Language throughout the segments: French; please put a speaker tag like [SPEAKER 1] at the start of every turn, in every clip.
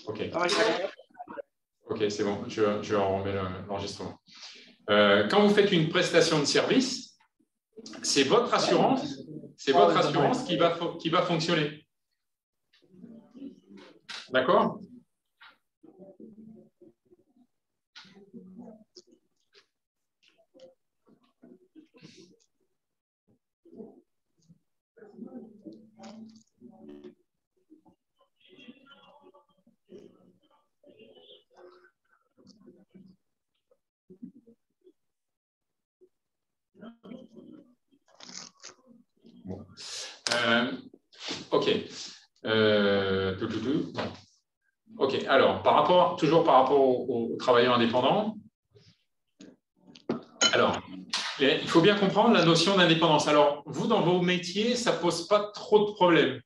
[SPEAKER 1] OK. OK, c'est bon. Je remets l'enregistrement. Quand vous faites une prestation de service, c'est votre assurance qui va fonctionner. D'accord? Bon. OK. OK. Alors, toujours par rapport aux travailleurs indépendants, alors, il faut bien comprendre la notion d'indépendance. Alors, vous, dans vos métiers, ça ne pose pas trop de problèmes.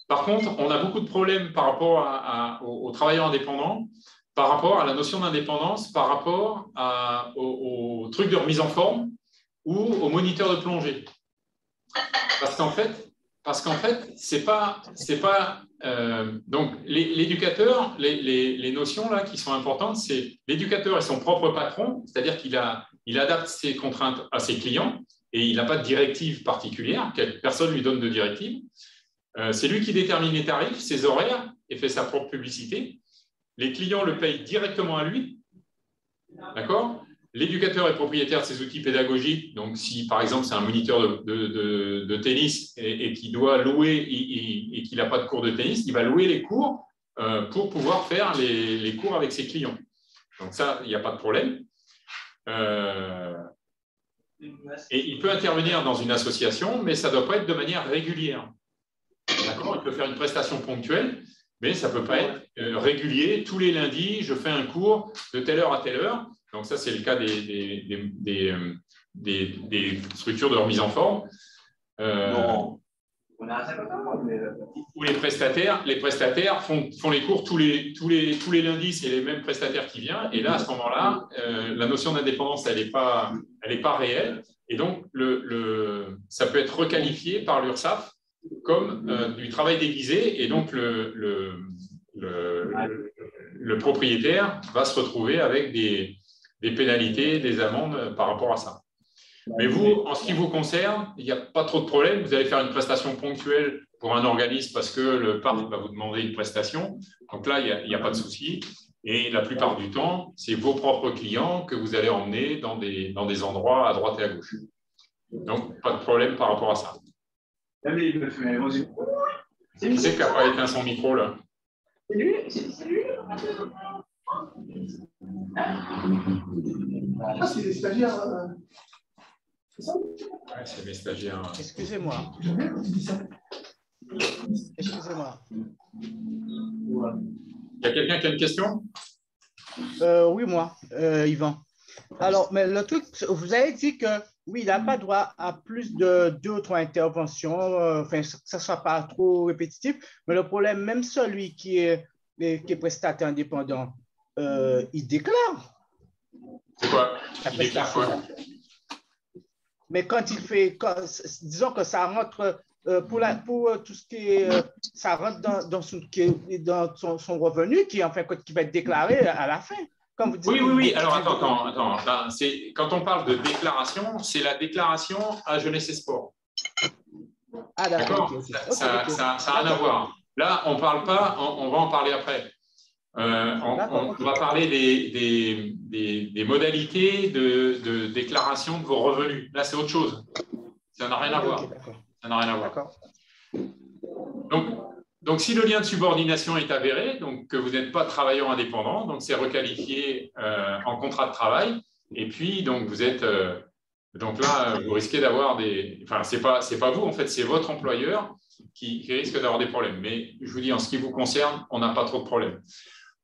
[SPEAKER 1] Par contre, on a beaucoup de problèmes par rapport aux travailleurs indépendants, par rapport à la notion d'indépendance, par rapport au truc de remise en forme ou au moniteur de plongée. Parce qu'en fait, c'est pas donc l'éducateur, les notions là qui sont importantes, c'est l'éducateur est son propre patron, c'est-à-dire qu'il adapte ses contraintes à ses clients et il n'a pas de directive particulière, personne ne lui donne de directive. C'est lui qui détermine les tarifs, ses horaires et fait sa propre publicité. Les clients le payent directement à lui, d'accord ? L'éducateur est propriétaire de ses outils pédagogiques. Donc, si par exemple c'est un moniteur de tennis et qu'il doit louer et qu'il n'a pas de cours de tennis, il va louer les cours pour pouvoir faire les cours avec ses clients. Donc ça, il n'y a pas de problème. Et il peut intervenir dans une association, mais ça ne doit pas être de manière régulière. D'accord ? Il peut faire une prestation ponctuelle, mais ça ne peut pas être régulier. Tous les lundis, je fais un cours de telle heure à telle heure. Donc ça, c'est le cas des structures de remise en forme. Où les prestataires font les cours tous les lundis, c'est les mêmes prestataires qui viennent. Et là, à ce moment-là, la notion d'indépendance, elle n'est pas réelle. Et donc, ça peut être requalifié par l'URSSAF comme du travail déguisé. Et donc, le propriétaire va se retrouver avec des pénalités, des amendes par rapport à ça. Mais vous, en ce qui vous concerne, il n'y a pas trop de problème. Vous allez faire une prestation ponctuelle pour un organisme parce que le parc va vous demander une prestation. Donc là, il n'y a pas de souci. Et la plupart du temps, c'est vos propres clients que vous allez emmener dans des endroits à droite et à gauche. Donc, pas de problème par rapport à ça. Qui c'est qui n'a pas éteint son micro, là?
[SPEAKER 2] C'est lui. Ah, c'est les stagiaires. C'est ça?
[SPEAKER 1] Ouais, c'est mes stagiaires.
[SPEAKER 3] Excusez-moi. Excusez-moi.
[SPEAKER 1] Il y a quelqu'un qui a une question?
[SPEAKER 3] Oui, moi, Yvan. Alors, mais le truc, vous avez dit que oui, il n'a pas droit à plus de 2 ou 3 interventions, enfin, que ça ne soit pas trop répétitif. Mais le problème, même celui qui est prestataire indépendant, il déclare.
[SPEAKER 1] C'est quoi? Il déclare quoi?
[SPEAKER 3] Mais quand il fait, disons que ça rentre pour tout ce qui est, ça rentre dans son revenu qui va être déclaré à la fin. Comme vous dites,
[SPEAKER 1] oui. Alors, attends. Quand on parle de déclaration, c'est la déclaration à Jeunesse et Sport.
[SPEAKER 3] Ah, d'accord.
[SPEAKER 1] Ça n'a rien à voir. Là, on ne parle pas, on va en parler après. On va parler des modalités de déclaration de vos revenus. Là, c'est autre chose. Ça n'a rien à voir. Ça n'a rien à voir. Donc, si le lien de subordination est avéré, donc que vous n'êtes pas travailleur indépendant, donc c'est requalifié en contrat de travail. Et puis, donc vous êtes, donc là, vous risquez d'avoir enfin, c'est pas vous en fait, c'est votre employeur qui risque d'avoir des problèmes. Mais je vous dis, en ce qui vous concerne, on n'a pas trop de problèmes.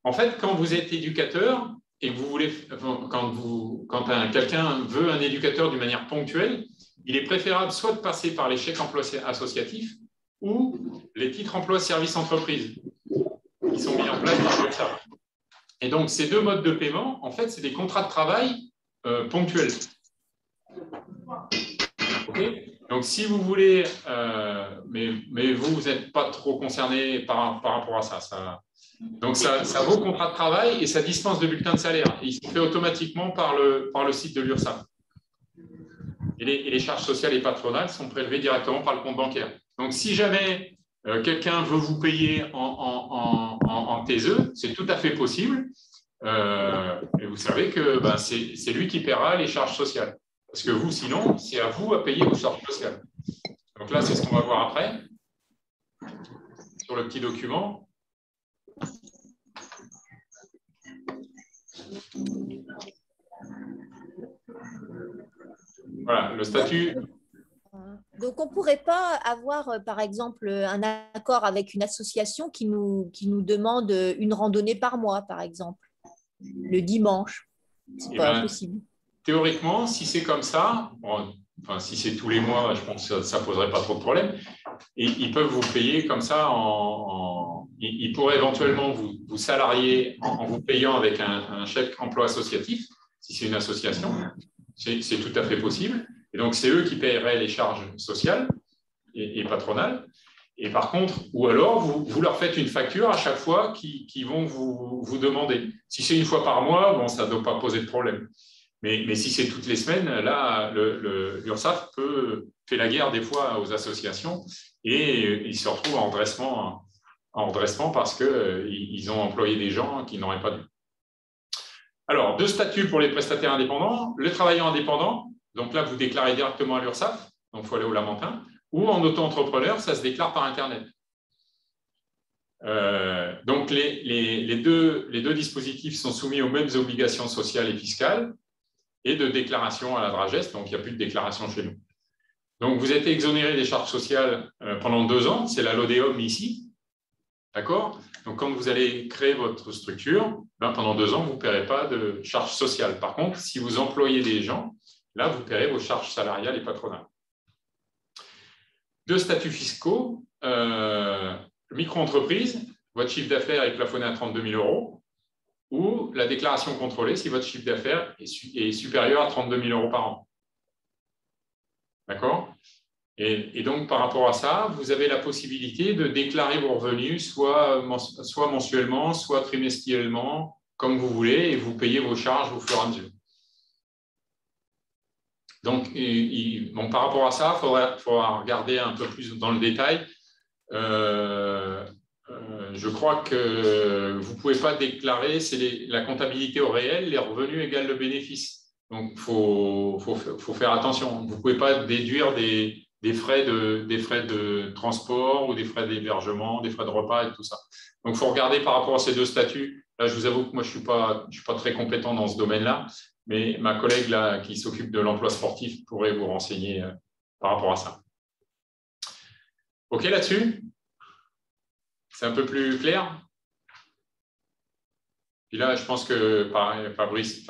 [SPEAKER 1] En fait, quand vous êtes éducateur et que vous voulez, quand quelqu'un veut un éducateur d'une manière ponctuelle, il est préférable soit de passer par les chèques emploi associatifs ou les titres emploi service entreprise qui sont mis en place par l'URSSAF. Et donc, ces 2 modes de paiement, en fait, c'est des contrats de travail ponctuels. Okay. Donc, si vous voulez mais vous n'êtes pas trop concerné par rapport à ça. Donc, ça vaut contrat de travail et ça dispense de bulletin de salaire. Il se fait automatiquement par le site de l'URSSAF. Et les charges sociales et patronales sont prélevées directement par le compte bancaire. Donc, si jamais quelqu'un veut vous payer en TSE, c'est tout à fait possible. Et vous savez que c'est lui qui paiera les charges sociales. Parce que vous, sinon, c'est à vous à payer vos charges sociales. Donc là, c'est ce qu'on va voir après, sur le petit document. Voilà, le statut.
[SPEAKER 4] Donc, on ne pourrait pas avoir, par exemple, un accord avec une association qui nous demande une randonnée par mois, par exemple, le dimanche. Ce n'est pas possible.
[SPEAKER 1] Théoriquement, si c'est comme ça, si c'est tous les mois, je pense que ça ne poserait pas trop de problème. Et ils peuvent vous payer comme ça. Ils pourraient éventuellement vous salarier en vous payant avec un chèque emploi associatif, si c'est une association. C'est tout à fait possible. Et donc, c'est eux qui paieraient les charges sociales et patronales. Et par contre, ou alors, vous leur faites une facture à chaque fois qu'ils vont vous demander. Si c'est une fois par mois, bon, ça ne doit pas poser de problème. Mais si c'est toutes les semaines, là, l'URSSAF fait la guerre des fois aux associations et ils se retrouvent en redressement parce qu'ils ont employé des gens qui n'auraient pas dû. Alors, 2 statuts pour les prestataires indépendants. Le travailleur indépendant, donc là, vous déclarez directement à l'URSSAF, donc il faut aller au Lamentin, ou en auto-entrepreneur, ça se déclare par Internet. Donc, les deux dispositifs sont soumis aux mêmes obligations sociales et fiscales et de déclaration à la DRAGES, donc il n'y a plus de déclaration chez nous. Donc, vous êtes exonéré des charges sociales pendant 2 ans, c'est la LODEOM ici, d'accord? Donc, quand vous allez créer votre structure, pendant 2 ans, vous ne paierez pas de charges sociales. Par contre, si vous employez des gens, là, vous paierez vos charges salariales et patronales. 2 statuts fiscaux, micro-entreprise, votre chiffre d'affaires est plafonné à 32 000 €, ou la déclaration contrôlée si votre chiffre d'affaires est supérieur à 32 000 € par an. D'accord? Et donc, par rapport à ça, vous avez la possibilité de déclarer vos revenus soit mensuellement, soit trimestriellement, comme vous voulez, et vous payez vos charges au fur et à mesure. Donc, par rapport à ça, il faudra regarder un peu plus dans le détail. Je crois que vous ne pouvez pas déclarer, c'est la comptabilité au réel, les revenus égale le bénéfice. Donc, il faut faire attention. Vous ne pouvez pas déduire des frais de transport ou des frais d'hébergement, des frais de repas et tout ça. Donc, il faut regarder par rapport à ces 2 statuts. Là, je vous avoue que moi, je ne suis pas très compétent dans ce domaine-là, mais ma collègue là, qui s'occupe de l'emploi sportif pourrait vous renseigner par rapport à ça. OK là-dessus? C'est un peu plus clair? Puis là, je pense que Fabrice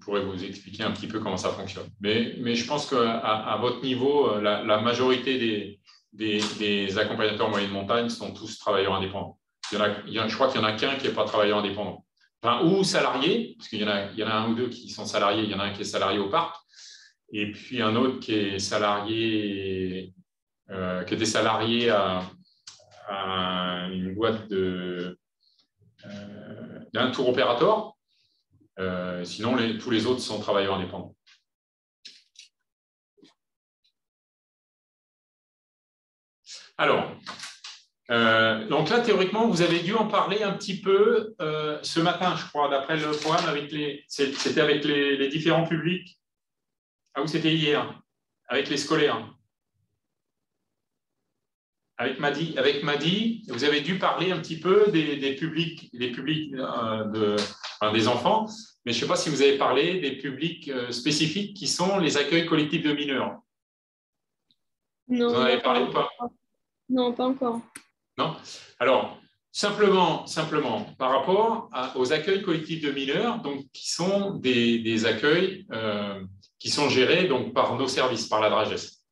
[SPEAKER 1] pourrait vous expliquer un petit peu comment ça fonctionne. Mais je pense qu'à votre niveau, la majorité des accompagnateurs en moyenne montagne sont tous travailleurs indépendants. Je crois qu'il n'y en a qu'un qui n'est pas travailleur indépendant. Enfin, ou salarié, parce qu'il y en a 1 ou 2 qui sont salariés. Il y en a un qui est salarié au parc, et puis un autre qui est salarié, qui était salarié à une boîte d'un tour opérateur. Sinon, tous les autres sont travailleurs indépendants. Alors, donc là, théoriquement, vous avez dû en parler un petit peu ce matin, je crois, d'après le programme. C'était avec les différents publics. Ah oui, c'était hier, avec les scolaires. Avec Madi, vous avez dû parler un petit peu des publics des enfants, mais je ne sais pas si vous avez parlé des publics spécifiques qui sont les accueils collectifs de mineurs.
[SPEAKER 5] Non,
[SPEAKER 1] vous en avez parlé ou pas?
[SPEAKER 5] Non, pas encore.
[SPEAKER 1] Non. Alors, simplement par rapport aux accueils collectifs de mineurs, donc, qui sont des accueils qui sont gérés donc, par nos services, par la DRAGES.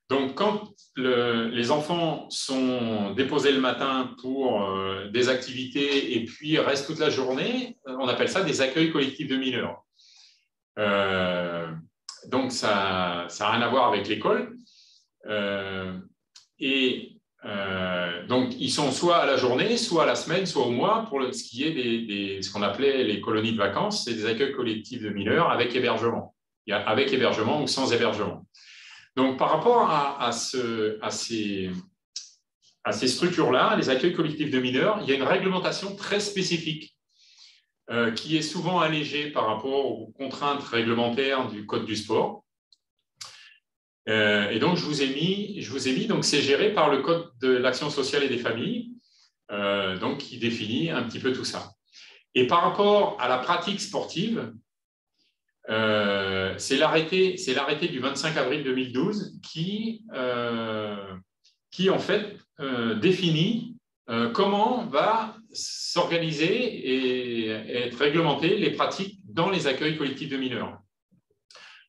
[SPEAKER 1] Donc, quand les enfants sont déposés le matin pour des activités et puis restent toute la journée, on appelle ça des accueils collectifs de mineurs. Donc, ça n'a rien à voir avec l'école. Donc, ils sont soit à la journée, soit à la semaine, soit au mois, pour ce qui est ce qu'on appelait les colonies de vacances, c'est des accueils collectifs de mineurs avec hébergement. Il y a avec hébergement ou sans hébergement. Donc, par rapport à ces structures-là, les accueils collectifs de mineurs, il y a une réglementation très spécifique qui est souvent allégée par rapport aux contraintes réglementaires du Code du sport. Et donc, je vous ai mis, donc c'est géré par le Code de l'action sociale et des familles, donc qui définit un petit peu tout ça. Et par rapport à la pratique sportive, c'est l'arrêté du 25 avril 2012 qui en fait définit comment va s'organiser et être réglementées les pratiques dans les accueils collectifs de mineurs.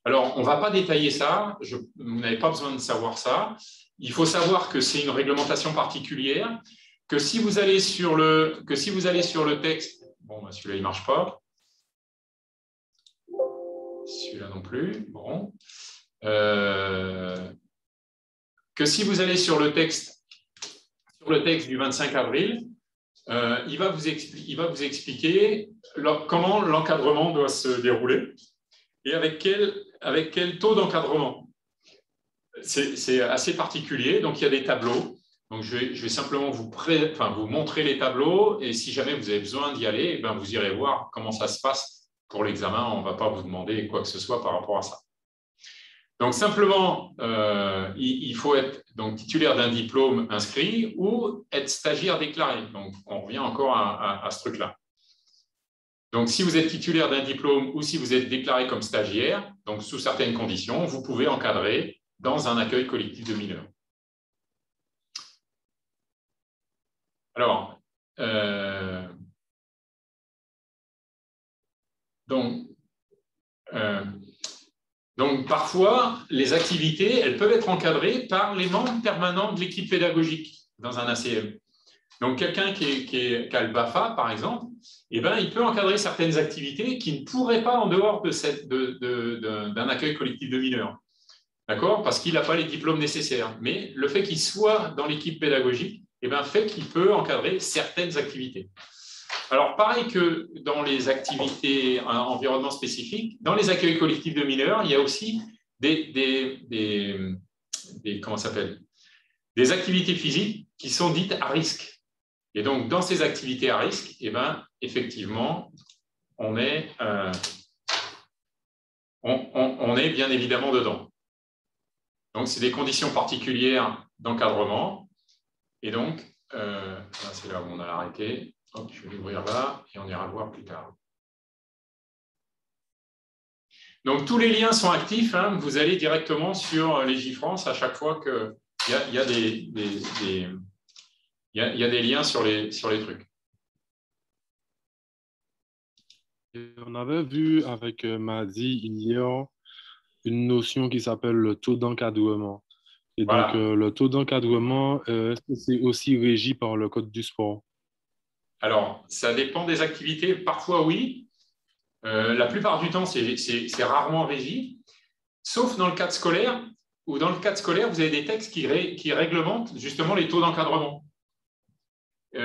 [SPEAKER 1] Alors, on ne va pas détailler ça, vous n'avez pas besoin de savoir ça. Il faut savoir que c'est une réglementation particulière, que si vous allez sur le texte, bon, celui-là, il ne marche pas. Celui-là non plus, bon. Que si vous allez sur le texte du 25 avril, il va vous expliquer comment l'encadrement doit se dérouler et avec quel taux d'encadrement. C'est assez particulier, donc il y a des tableaux. Donc je vais simplement vous montrer les tableaux et si jamais vous avez besoin d'y aller, ben vous irez voir comment ça se passe pour l'examen. On ne va pas vous demander quoi que ce soit par rapport à ça. Donc simplement, il faut être donc, titulaire d'un diplôme inscrit ou être stagiaire déclaré. Donc on revient encore à ce truc-là. Donc si vous êtes titulaire d'un diplôme ou si vous êtes déclaré comme stagiaire, donc sous certaines conditions, vous pouvez encadrer dans un accueil collectif de mineurs. Alors, donc, parfois, les activités, elles peuvent être encadrées par les membres permanents de l'équipe pédagogique dans un ACM. Donc, quelqu'un qui a le BAFA, par exemple, eh ben, il peut encadrer certaines activités qui ne pourraient pas en dehors d'un accueil collectif de mineurs. D'accord? Parce qu'il n'a pas les diplômes nécessaires. Mais le fait qu'il soit dans l'équipe pédagogique eh ben, fait qu'il peut encadrer certaines activités. Alors, pareil que dans les activités en environnement spécifique, dans les accueils collectifs de mineurs, il y a aussi comment ça s'appelle, des activités physiques qui sont dites à risque. Et donc, dans ces activités à risque, eh ben, effectivement, on est bien évidemment dedans. Donc, c'est des conditions particulières d'encadrement. Et donc, c'est là où on a arrêté. Hop, je vais l'ouvrir là et on ira le voir plus tard. Donc, tous les liens sont actifs. Hein. Vous allez directement sur Légifrance à chaque fois qu'il y a des liens sur les trucs.
[SPEAKER 6] On avait vu avec Madi hier une notion qui s'appelle le taux d'encadrement. Et voilà. Donc, le taux d'encadrement, est-ce que c'est aussi régi par le Code du sport?
[SPEAKER 1] Alors, ça dépend des activités. Parfois, oui. La plupart du temps, c'est rarement régi, sauf dans le cadre scolaire, où dans le cadre scolaire, vous avez des textes qui réglementent justement les taux d'encadrement. Dans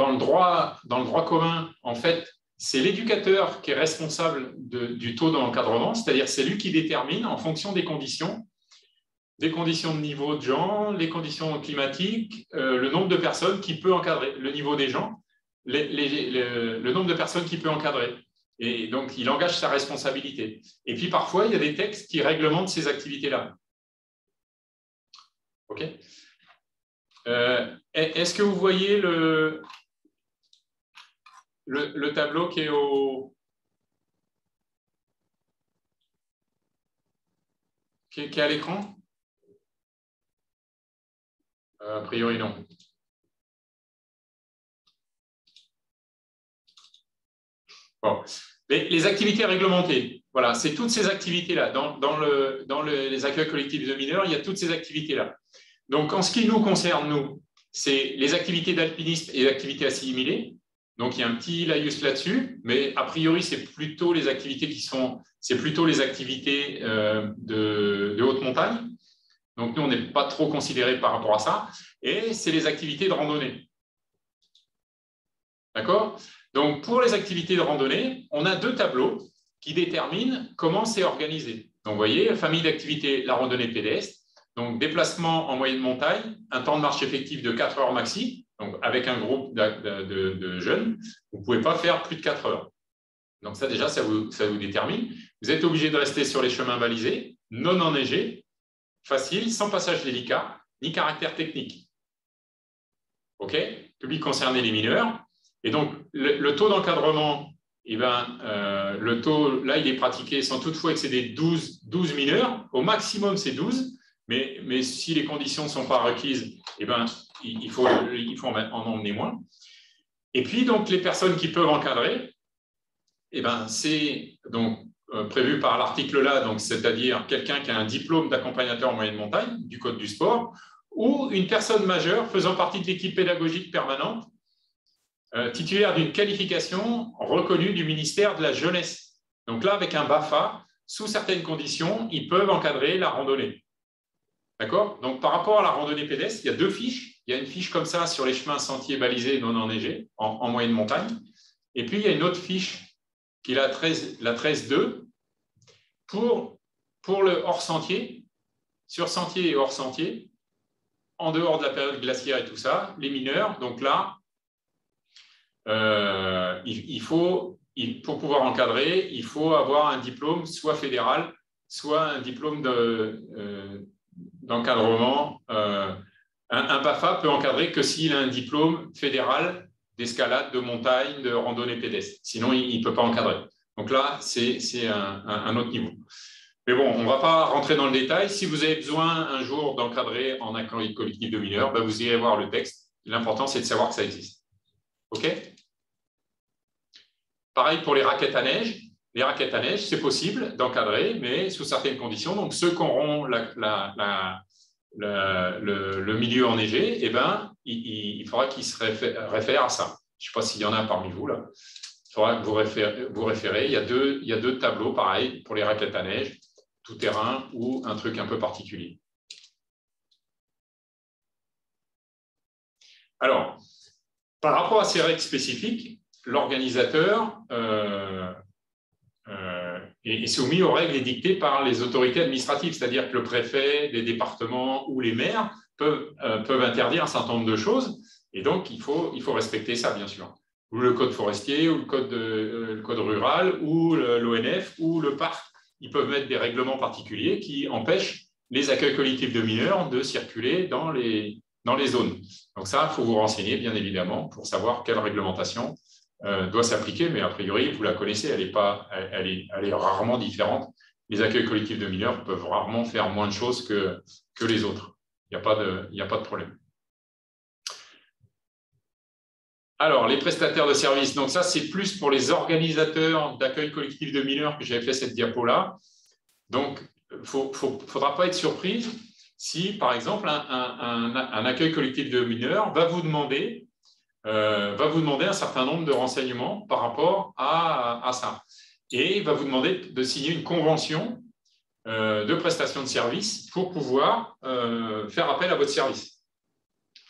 [SPEAKER 1] le droit commun, en fait, c'est l'éducateur qui est responsable du taux d'encadrement, c'est-à-dire c'est lui qui détermine en fonction des conditions de niveau de gens, les conditions climatiques, le nombre de personnes qui peut encadrer, le niveau des gens, le nombre de personnes qui peut encadrer. Et donc, il engage sa responsabilité. Et puis, parfois, il y a des textes qui réglementent ces activités-là. OK ? Est-ce que vous voyez le tableau qui est qui est à l'écran? A priori, non. Bon. Les activités réglementées, voilà, c'est toutes ces activités-là. Dans les accueils collectifs de mineurs, il y a toutes ces activités-là. Donc, en ce qui nous concerne, nous, c'est les activités d'alpinisme et d'activités assimilées. Donc, il y a un petit laïus là-dessus, mais a priori, c'est plutôt les activités de haute montagne. Donc, nous, on n'est pas trop considérés par rapport à ça. Et c'est les activités de randonnée. D'accord? Donc, pour les activités de randonnée, on a 2 tableaux qui déterminent comment c'est organisé. Donc, vous voyez, famille d'activités, la randonnée pédestre. Donc, déplacement en moyenne montagne, un temps de marche effectif de 4 heures maxi. Donc, avec un groupe de jeunes, vous ne pouvez pas faire plus de 4 heures. Donc, ça, déjà, ça vous détermine. Vous êtes obligé de rester sur les chemins balisés, non enneigés, facile, sans passage délicat, ni caractère technique. OK? Public concerné, les mineurs. Et donc, le taux d'encadrement, le taux, là, il est pratiqué sans toutefois excéder 12 mineurs. Au maximum, c'est 12. Mais si les conditions ne sont pas requises, il faut en emmener moins. Et puis, donc, les personnes qui peuvent encadrer, c'est donc prévu par l'article là, donc c'est-à-dire quelqu'un qui a un diplôme d'accompagnateur en moyenne montagne du Code du sport, ou une personne majeure faisant partie de l'équipe pédagogique permanente, titulaire d'une qualification reconnue du ministère de la Jeunesse. Donc là, avec un BAFA, sous certaines conditions, ils peuvent encadrer la randonnée. D'accord? Donc, par rapport à la randonnée pédestre, il y a 2 fiches. Il y a une fiche comme ça sur les chemins sentiers balisés non enneigés en moyenne montagne. Et puis, il y a une autre fiche qui est la 13.2 pour le hors-sentier, sur sentier et hors-sentier, en dehors de la période glaciaire et tout ça, les mineurs. Donc là, pour pouvoir encadrer, il faut avoir un diplôme soit fédéral, soit un diplôme d'encadrement. Un BAFA peut encadrer que s'il a un diplôme fédéral d'escalade, de montagne, de randonnée pédestre. Sinon, il ne peut pas encadrer. Donc là, c'est un autre niveau. Mais bon, on ne va pas rentrer dans le détail. Si vous avez besoin un jour d'encadrer en accueil collectif de mineurs, vous irez voir le texte. L'important, c'est de savoir que ça existe. OK? Pareil pour les raquettes à neige. Les raquettes à neige, c'est possible d'encadrer, mais sous certaines conditions. Donc, ceux qui auront le milieu enneigé, il faudra qu'ils se réfèrent à ça. Je ne sais pas s'il y en a parmi vous là. Il faudra que vous référez. Il y a deux tableaux, pareil, pour les raquettes à neige, tout terrain ou un truc un peu particulier. Alors, par rapport à ces règles spécifiques, l'organisateur est soumis aux règles édictées par les autorités administratives, c'est-à-dire que le préfet des départements ou les maires peuvent interdire un certain nombre de choses, et donc il faut respecter ça, bien sûr. Ou le code forestier, ou le code rural, ou l'ONF, ou le parc. Ils peuvent mettre des règlements particuliers qui empêchent les accueils collectifs de mineurs de circuler dans les zones. Donc ça, il faut vous renseigner, bien évidemment, pour savoir quelle réglementation doit s'appliquer, mais a priori, vous la connaissez, elle est rarement différente. Les accueils collectifs de mineurs peuvent rarement faire moins de choses que les autres. Il n'y a pas de problème. Alors, les prestataires de services, donc ça, c'est plus pour les organisateurs d'accueil collectif de mineurs que j'avais fait cette diapo-là. Donc, il ne faudra pas être surpris si, par exemple, un accueil collectif de mineurs va vous demander un certain nombre de renseignements par rapport à ça. Et il va vous demander de signer une convention de prestation de service pour pouvoir faire appel à votre service.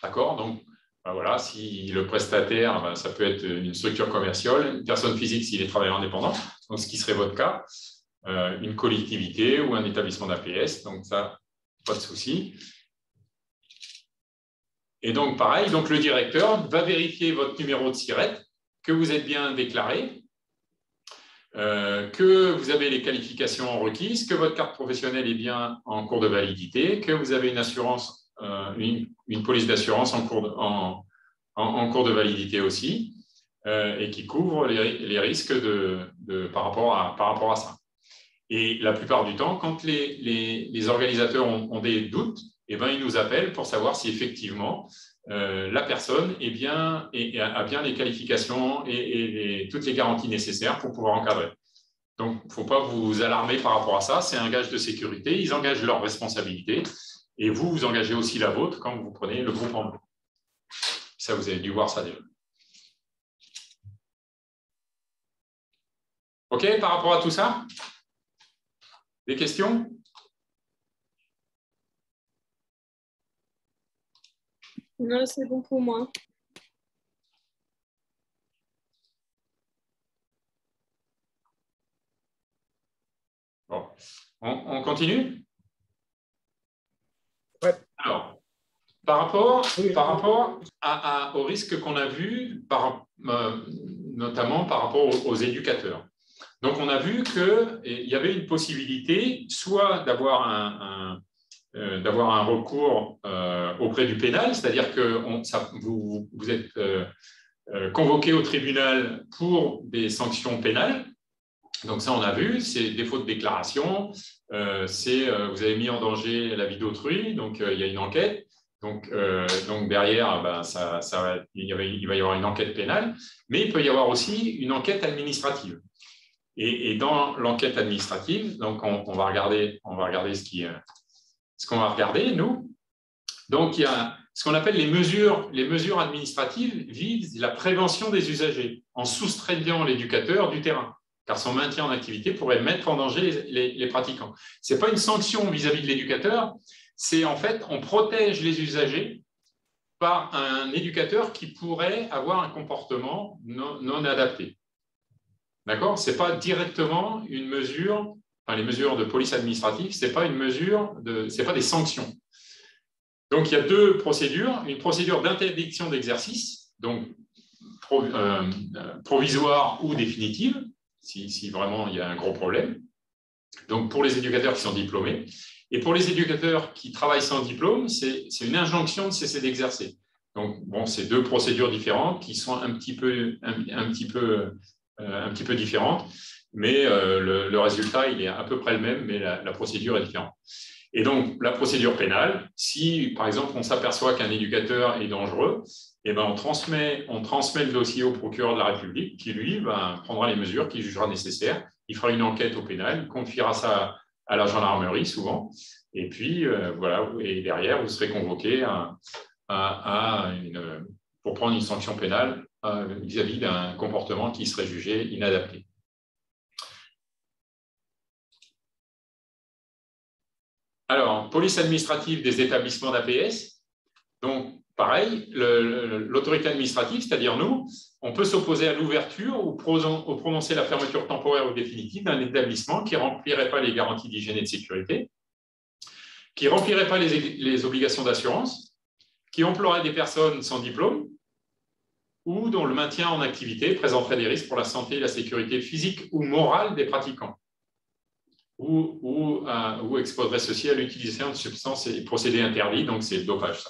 [SPEAKER 1] D'accord? Donc, voilà, si le prestataire, ça peut être une structure commerciale, une personne physique s'il est travailleur indépendant, donc ce qui serait votre cas, une collectivité ou un établissement d'APS, donc ça, pas de souci. Et donc, pareil, donc le directeur va vérifier votre numéro de SIRET, que vous êtes bien déclaré, que vous avez les qualifications requises, que votre carte professionnelle est bien en cours de validité, que vous avez une assurance, une police d'assurance en cours de validité aussi, et qui couvre les risques par rapport à ça. Et la plupart du temps, quand les organisateurs ont des doutes, ils nous appellent pour savoir si effectivement la personne a bien les qualifications et toutes les garanties nécessaires pour pouvoir encadrer. Donc, il ne faut pas vous alarmer par rapport à ça, c'est un gage de sécurité, ils engagent leurs responsabilités et vous engagez aussi la vôtre quand vous prenez le groupe en main. Ça, vous avez dû voir ça déjà. OK, par rapport à tout ça? Des questions?
[SPEAKER 5] Non, c'est bon pour moi.
[SPEAKER 1] Bon, on continue?
[SPEAKER 3] Ouais.
[SPEAKER 1] Alors, par rapport
[SPEAKER 3] Oui.
[SPEAKER 1] au risque qu'on a vu, notamment par rapport aux éducateurs. Donc, on a vu qu'il y avait une possibilité soit d'avoir un recours auprès du pénal, c'est-à-dire que vous êtes convoqué au tribunal pour des sanctions pénales. Donc ça, on a vu, c'est défaut de déclaration, vous avez mis en danger la vie d'autrui, donc il y a une enquête. Donc derrière, ben, il va y avoir une enquête pénale, mais il peut y avoir aussi une enquête administrative. Et dans l'enquête administrative, donc on va regarder ce qu'on va regarder, nous. Donc il y a ce qu'on appelle les mesures administratives visent la prévention des usagers en soustrayant l'éducateur du terrain, car son maintien en activité pourrait mettre en danger les pratiquants. Ce n'est pas une sanction vis-à-vis de l'éducateur, c'est en fait, on protège les usagers par un éducateur qui pourrait avoir un comportement non adapté. D'accord ? Ce n'est pas directement une mesure, enfin les mesures de police administrative, ce n'est pas c'est pas des sanctions. Donc il y a deux procédures, une procédure d'interdiction d'exercice, donc provisoire ou définitive, si vraiment il y a un gros problème. Donc pour les éducateurs qui sont diplômés. Et pour les éducateurs qui travaillent sans diplôme, c'est une injonction de cesser d'exercer. Donc bon, c'est deux procédures différentes qui sont un petit peu différentes, mais le résultat il est à peu près le même, mais la procédure est différente. Et donc la procédure pénale, si par exemple on s'aperçoit qu'un éducateur est dangereux, eh ben, on transmet le dossier au procureur de la République qui, lui, prendra les mesures qu'il jugera nécessaires. Il fera une enquête au pénal, confiera ça à la gendarmerie souvent. Et puis, voilà, et derrière, vous serez convoqué pour prendre une sanction pénale vis-à-vis d'un comportement qui serait jugé inadapté. Alors, police administrative des établissements d'APS. Donc, pareil, l'autorité administrative, c'est-à-dire nous, on peut s'opposer à l'ouverture ou prononcer la fermeture temporaire ou définitive d'un établissement qui ne remplirait pas les garanties d'hygiène et de sécurité, qui ne remplirait pas les obligations d'assurance, qui emploierait des personnes sans diplôme ou dont le maintien en activité présenterait des risques pour la santé et la sécurité physique ou morale des pratiquants, ou exposerait ceci à l'utilisation de substances et procédés interdits, donc c'est le dopage, ça.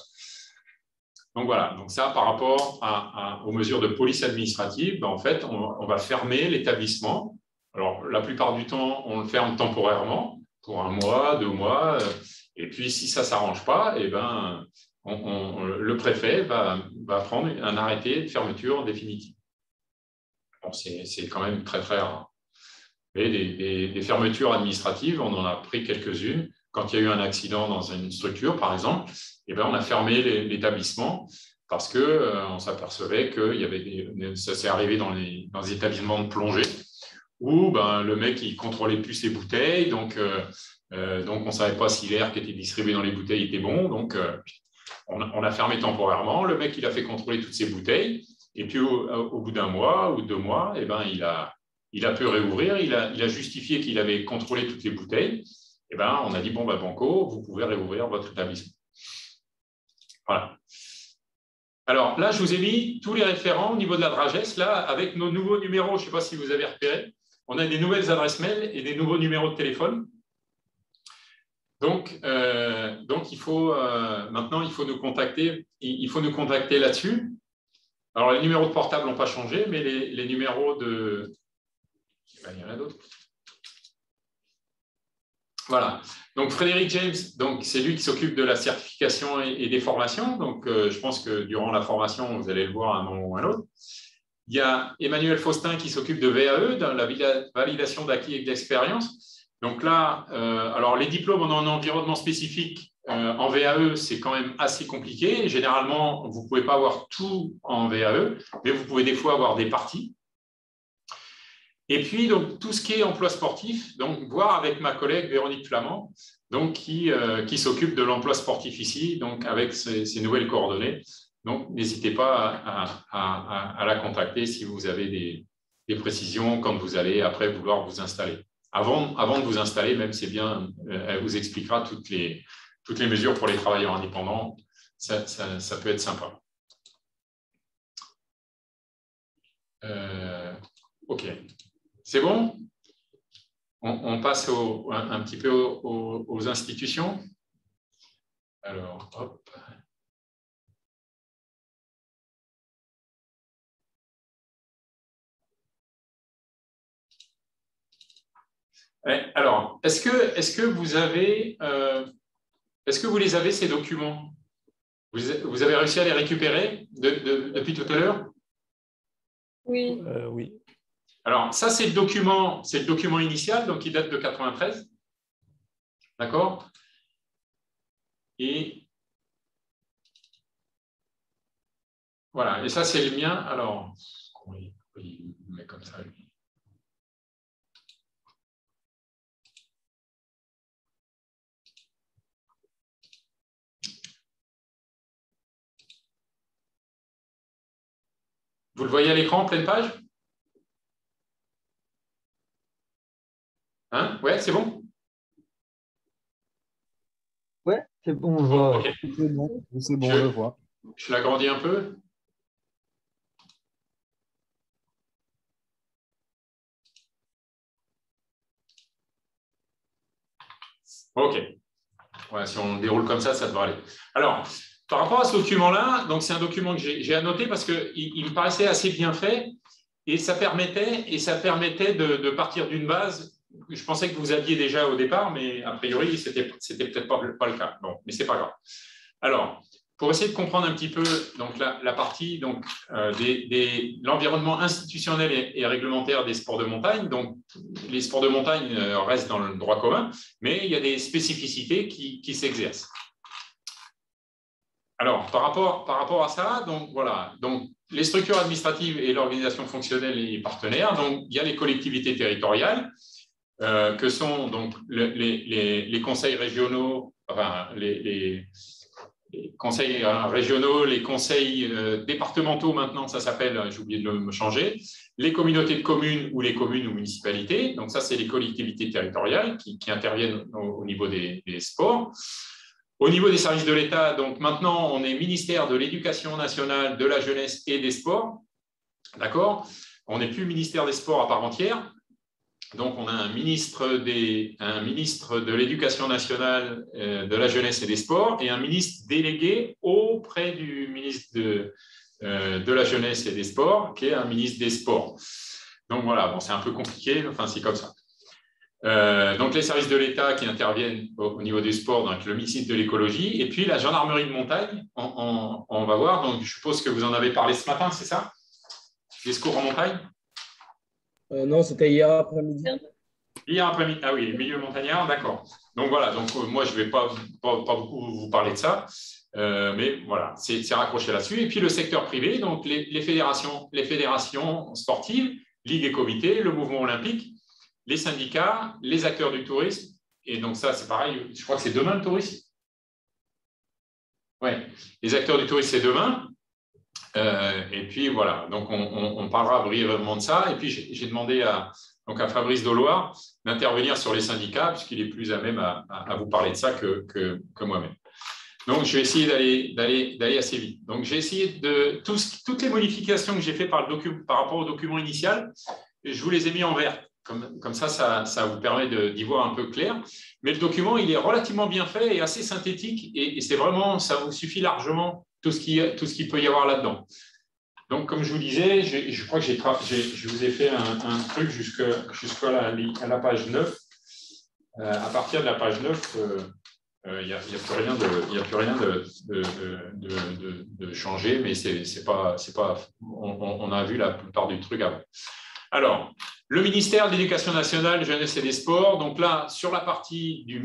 [SPEAKER 1] Donc voilà, donc ça par rapport aux mesures de police administrative, ben en fait on va fermer l'établissement. Alors la plupart du temps on le ferme temporairement pour 1 mois, 2 mois, et puis si ça ne s'arrange pas, et ben, le préfet va prendre un arrêté de fermeture définitive. Bon, c'est quand même très très rare. Mais des fermetures administratives, on en a pris quelques-unes. Quand il y a eu un accident dans une structure, par exemple, eh bien, on a fermé l'établissement parce qu'on s'apercevait que ça s'est arrivé dans les établissements de plongée où le mec il contrôlait plus ses bouteilles, donc on ne savait pas si l'air qui était distribué dans les bouteilles était bon. Donc, on a fermé temporairement. Le mec il a fait contrôler toutes ses bouteilles et puis au bout d'1 mois ou 2 mois, eh ben, il a pu réouvrir. Il a justifié qu'il avait contrôlé toutes les bouteilles. Eh ben, on a dit, bon, banco, vous pouvez réouvrir votre établissement. Voilà. Alors là, je vous ai mis tous les référents au niveau de la Drages, là, avec nos nouveaux numéros. Je ne sais pas si vous avez repéré. On a des nouvelles adresses mail et des nouveaux numéros de téléphone. Donc maintenant, il faut nous contacter. Il faut nous contacter là-dessus. Alors, les numéros de portable n'ont pas changé, mais les numéros de... Il y en a d'autres. Voilà. Donc, Frédéric James, c'est lui qui s'occupe de la certification et des formations. Donc, je pense que durant la formation, vous allez le voir à un moment ou à un autre. Il y a Emmanuel Faustin qui s'occupe de VAE, dans la validation d'acquis et d'expérience. Donc là, alors les diplômes en environnement spécifique en VAE, c'est quand même assez compliqué. Généralement, vous ne pouvez pas avoir tout en VAE, mais vous pouvez des fois avoir des parties. Et puis, donc, tout ce qui est emploi sportif, donc, voir avec ma collègue Véronique Flamand, donc, qui s'occupe de l'emploi sportif ici, donc, avec ces nouvelles coordonnées. Donc, n'hésitez pas à la contacter si vous avez des précisions quand vous allez après vouloir vous installer. Avant de vous installer, même, c'est bien, elle vous expliquera toutes les mesures pour les travailleurs indépendants. Ça peut être sympa. OK. C'est bon? On passe un petit peu aux institutions. Alors, hop. Alors, est-ce que vous avez, est-ce que vous les avez, ces documents? Vous avez réussi à les récupérer depuis tout à l'heure?
[SPEAKER 5] Oui.
[SPEAKER 7] Oui.
[SPEAKER 1] Alors, ça, c'est le document initial, donc qui date de 93. D'accord? Et voilà, et ça, c'est le mien. Alors, oui, il met comme ça, lui. Vous le voyez à l'écran, pleine page? Hein? Ouais, c'est bon?
[SPEAKER 7] Ouais, c'est bon, on voit.
[SPEAKER 1] Ok.
[SPEAKER 7] C'est bon, je vois.
[SPEAKER 1] Je l'agrandis un peu. OK. Ouais, si on le déroule comme ça devrait aller. Alors, par rapport à ce document-là, donc c'est un document que j'ai annoté parce qu'il me paraissait assez bien fait et ça permettait de partir d'une base. Je pensais que vous aviez déjà au départ, mais a priori, c'était peut-être pas le cas. Bon, mais c'est pas grave. Alors, pour essayer de comprendre un petit peu donc, la partie donc, l'environnement institutionnel et réglementaire des sports de montagne. Donc, les sports de montagne restent dans le droit commun, mais il y a des spécificités qui s'exercent. Alors, par rapport à ça, donc, voilà, donc, les structures administratives et l'organisation fonctionnelle et partenaires, donc, il y a les collectivités territoriales, que sont donc, les conseils régionaux, enfin, les conseils régionaux, les conseils départementaux, maintenant, ça s'appelle, j'ai oublié de le changer, les communautés de communes ou les communes ou municipalités. Donc, ça, c'est les collectivités territoriales qui interviennent au niveau des sports. Au niveau des services de l'État, donc maintenant, on est ministère de l'Éducation nationale, de la jeunesse et des sports. D'accord? On n'est plus ministère des sports à part entière. Donc, on a un ministre de l'Éducation nationale, de la jeunesse et des sports et un ministre délégué auprès du ministre de la jeunesse et des sports, qui est un ministre des sports. Donc, voilà, bon, c'est un peu compliqué, enfin, c'est comme ça. Donc, les services de l'État qui interviennent au niveau du sport, donc le ministère de l'écologie, et puis la gendarmerie de montagne, on va voir. Donc, je suppose que vous en avez parlé ce matin, c'est ça? Les secours en montagne?
[SPEAKER 7] Non, c'était hier après-midi.
[SPEAKER 1] Hier après-midi, ah oui, milieu montagnard, d'accord. Donc voilà, donc moi je ne vais pas beaucoup vous parler de ça, mais voilà, c'est raccroché là-dessus. Et puis le secteur privé, donc les fédérations sportives, ligues et comités, le mouvement olympique, les syndicats, les acteurs du tourisme. Et donc ça, c'est pareil, je crois que c'est demain le tourisme. Ouais, les acteurs du tourisme, c'est demain. Et puis voilà, donc on parlera brièvement de ça. Et puis j'ai demandé à Fabrice Doloir d'intervenir sur les syndicats, puisqu'il est plus à même à vous parler de ça que moi-même. Donc je vais essayer d'aller assez vite. Donc j'ai essayé de toutes les modifications que j'ai faites par rapport au document initial, je vous les ai mis en vert. Comme ça vous permet d'y voir un peu clair. Mais le document, il est relativement bien fait et assez synthétique. Et c'est vraiment, ça vous suffit largement tout ce qu'il peut y avoir là-dedans. Donc, comme je vous disais, je crois que je vous ai fait un truc jusqu'à la page 9. À partir de la page 9, il n'y a plus rien de changer, mais c'est pas, on a vu la plupart du truc avant. Alors, le ministère de l'Éducation nationale, jeunesse et des sports. Donc là, sur la partie du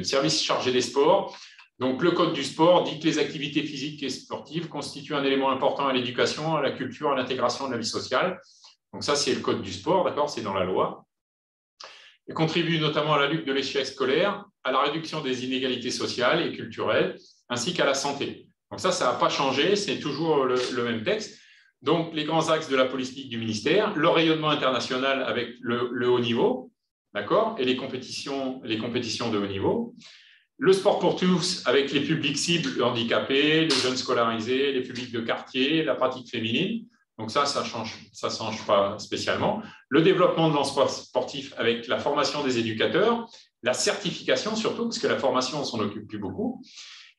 [SPEAKER 1] service chargé des sports, donc le code du sport dit que les activités physiques et sportives constituent un élément important à l'éducation, à la culture, à l'intégration de la vie sociale. Donc ça, c'est le code du sport, d'accord, c'est dans la loi. Et contribue notamment à la lutte de l'échec scolaire, à la réduction des inégalités sociales et culturelles, ainsi qu'à la santé. Donc ça n'a pas changé, c'est toujours le même texte. Donc, les grands axes de la politique du ministère, le rayonnement international avec le haut niveau, d'accord, et les compétitions de haut niveau. Le sport pour tous avec les publics cibles handicapés, les jeunes scolarisés, les publics de quartier, la pratique féminine. Donc ça change pas spécialement. Le développement de l'enseignement sportif avec la formation des éducateurs, la certification surtout, parce que la formation, on s'en occupe plus beaucoup.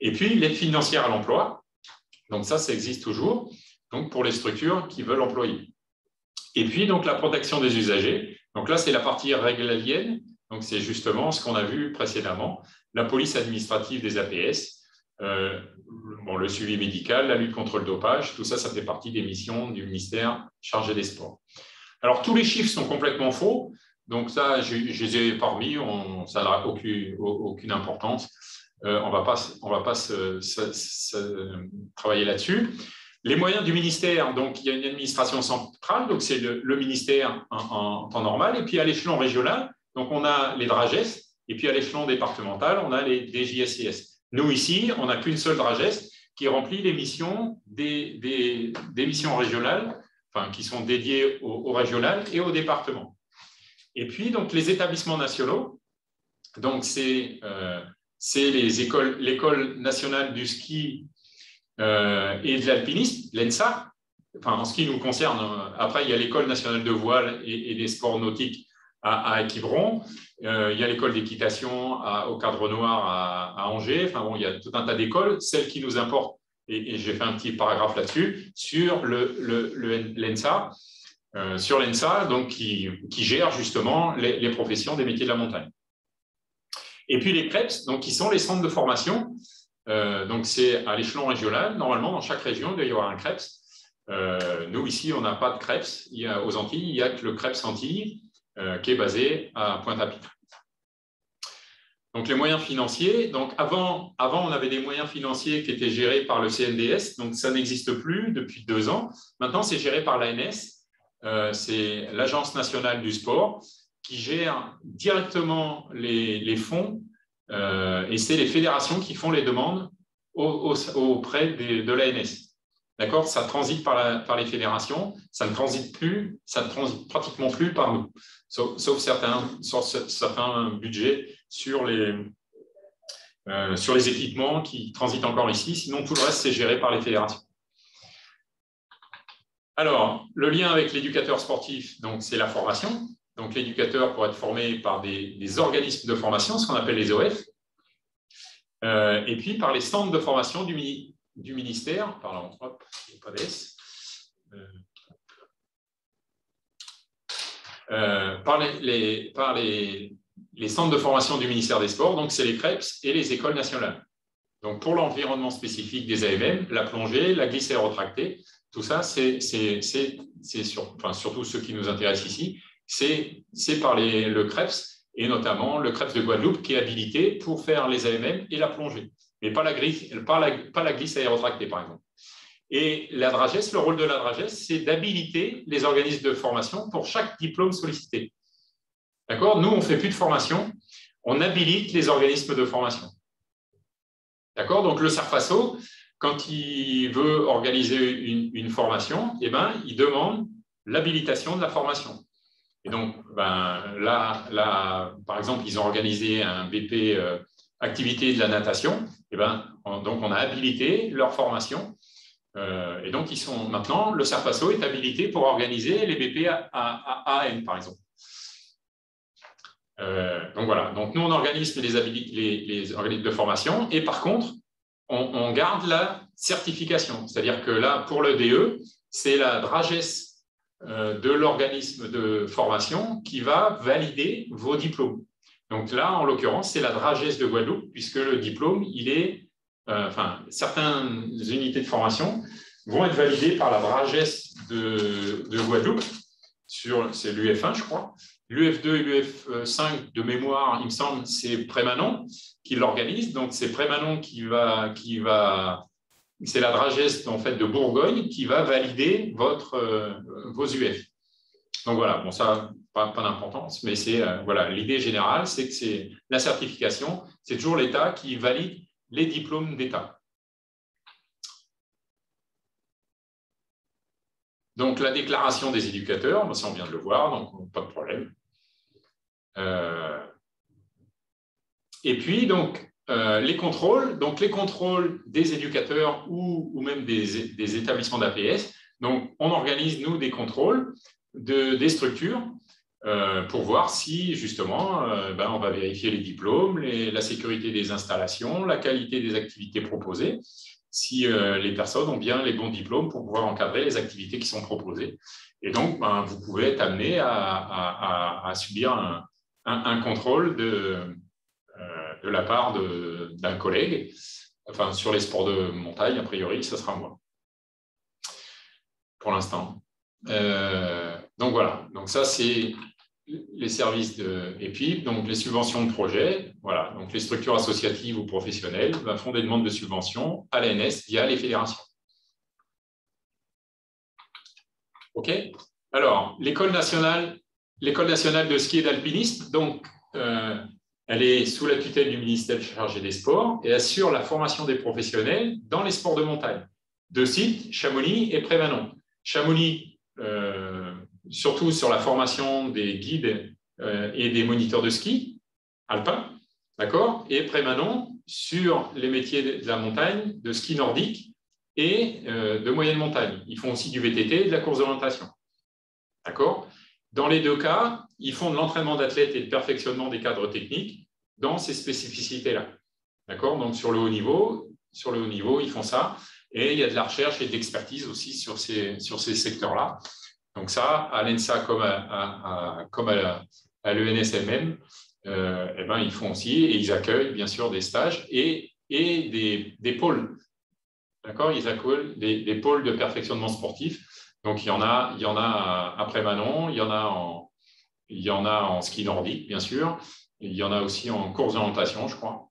[SPEAKER 1] Et puis, l'aide financière à l'emploi. Donc ça existe toujours, donc pour les structures qui veulent employer. Et puis, donc, la protection des usagers. Donc là, c'est la partie régalienne. Donc, c'est justement ce qu'on a vu précédemment. La police administrative des APS, le suivi médical, la lutte contre le dopage, tout ça, ça fait partie des missions du ministère chargé des sports. Alors, tous les chiffres sont complètement faux. Donc ça, je les ai parmi, ça n'a aucune importance. On va pas travailler là-dessus. Les moyens du ministère, donc il y a une administration centrale, donc c'est le ministère en temps normal, et puis à l'échelon régional, donc on a les DRAGES, et puis à l'échelon départemental, on a les DJSCS. Nous ici, on n'a qu'une seule DRAGES qui remplit les missions des missions régionales, enfin qui sont dédiées au régional et au département. Et puis donc les établissements nationaux, donc c'est l'école nationale du ski et de l'alpinisme, l'ENSA. Enfin, en ce qui nous concerne, après, il y a l'école nationale de voile et des sports nautiques à Quiberon. Il y a l'école d'équitation au Cadre Noir à Angers. Enfin, bon, il y a tout un tas d'écoles. Celle qui nous importe, et j'ai fait un petit paragraphe là-dessus, sur l'ENSA, donc, qui gère justement les professions des métiers de la montagne. Et puis les CREPS, donc, qui sont les centres de formation. Donc, c'est à l'échelon régional. Normalement, dans chaque région, il doit y avoir un CREPS. Nous, ici, on n'a pas de CREPS. Aux Antilles, il n'y a que le CREPS Antilles qui est basé à Pointe-à-Pitre. Donc, les moyens financiers. Donc, avant, on avait des moyens financiers qui étaient gérés par le CNDS. Donc, ça n'existe plus depuis 2 ans. Maintenant, c'est géré par l'ANS. C'est l'Agence nationale du sport qui gère directement les fonds et c'est les fédérations qui font les demandes auprès de l'ANS. D'accord ? Ça transite par les fédérations, ça ne transite pratiquement plus par nous, sauf certains budgets sur les équipements qui transitent encore ici. Sinon, tout le reste, c'est géré par les fédérations. Alors, le lien avec l'éducateur sportif, donc c'est la formation. Donc, l'éducateur pourrait être formé par des organismes de formation, ce qu'on appelle les OF, et puis par les centres de formation du ministère, pardon, hop, il n'y a pas d'S, par les centres de formation du ministère des Sports, donc c'est les CREPS et les écoles nationales. Donc, pour l'environnement spécifique des AMM, la plongée, la glisse aérotractée, tout ça, c'est surtout ceux qui nous intéressent ici, c'est par le CREPS, et notamment le CREPS de Guadeloupe qui est habilité pour faire les AMM et la plongée, mais pas la glisse aérotractée, par exemple. Et la DRAGES, le rôle de la DRAGES, c'est d'habiliter les organismes de formation pour chaque diplôme sollicité. D'accord ? Nous, on ne fait plus de formation, on habilite les organismes de formation. D'accord ? Donc, le SARFASO, quand il veut organiser une formation, eh ben, il demande l'habilitation de la formation. Et donc, là, par exemple, ils ont organisé un BP activité de la natation. Et donc, on a habilité leur formation. Et donc, maintenant, le SARFASO est habilité pour organiser les BP à AM, par exemple. Donc, voilà. Donc, nous, on organise les organismes de formation. Et par contre, on garde la certification. C'est-à-dire que là, pour le DE, c'est la DRAGES de l'organisme de formation qui va valider vos diplômes. Donc là, en l'occurrence, c'est la DRAGES de Guadeloupe, puisque le diplôme, certaines unités de formation vont être validées par la DRAGES de Guadeloupe, c'est l'UF1, je crois. L'UF2 et l'UF5, de mémoire, il me semble, c'est Prémanon qui l'organise. Donc, c'est Prémanon c'est la DRAGES en fait, de Bourgogne qui va valider vos UF. Donc voilà, bon, ça, pas d'importance, mais c'est voilà, l'idée générale, c'est que c'est la certification, c'est toujours l'État qui valide les diplômes d'État. Donc la déclaration des éducateurs, ça on vient de le voir, donc pas de problème. Et puis donc les contrôles des éducateurs ou même des établissements d'APS. Donc on organise nous des contrôles des structures pour voir si justement on va vérifier les diplômes, la sécurité des installations, la qualité des activités proposées, si les personnes ont bien les bons diplômes pour pouvoir encadrer les activités qui sont proposées. Et donc vous pouvez être amené à subir un contrôle de la part d'un collègue. Enfin, sur les sports de montagne, a priori, ce sera moi, pour l'instant. Donc voilà, donc ça c'est les services et puis donc les subventions de projet. Voilà, donc les structures associatives ou professionnelles font des demandes de subventions à l'ANS via les fédérations. OK. Alors, l'école nationale de ski et d'alpinisme, donc elle est sous la tutelle du ministère chargé des Sports et assure la formation des professionnels dans les sports de montagne. Deux sites, Chamonix et Prémanon. Chamonix, surtout sur la formation des guides et des moniteurs de ski alpins, d'accord, et Prémanon sur les métiers de la montagne, de ski nordique et de moyenne montagne. Ils font aussi du VTT et de la course d'orientation. D'accord ? Dans les deux cas, ils font de l'entraînement d'athlètes et de perfectionnement des cadres techniques dans ces spécificités-là. D'accord ? Donc, sur le haut niveau, ils font ça. Et il y a de la recherche et de l'expertise aussi sur ces secteurs-là. Donc ça, à l'ENSA comme à l'ENS elle-même, ils font aussi, et ils accueillent bien sûr des stages et des pôles. D'accord ? Ils accueillent des pôles de perfectionnement sportif. Donc, il y en a à Prémanon, il y en a en ski nordique, bien sûr. Il y en a aussi en course d'orientation, je crois,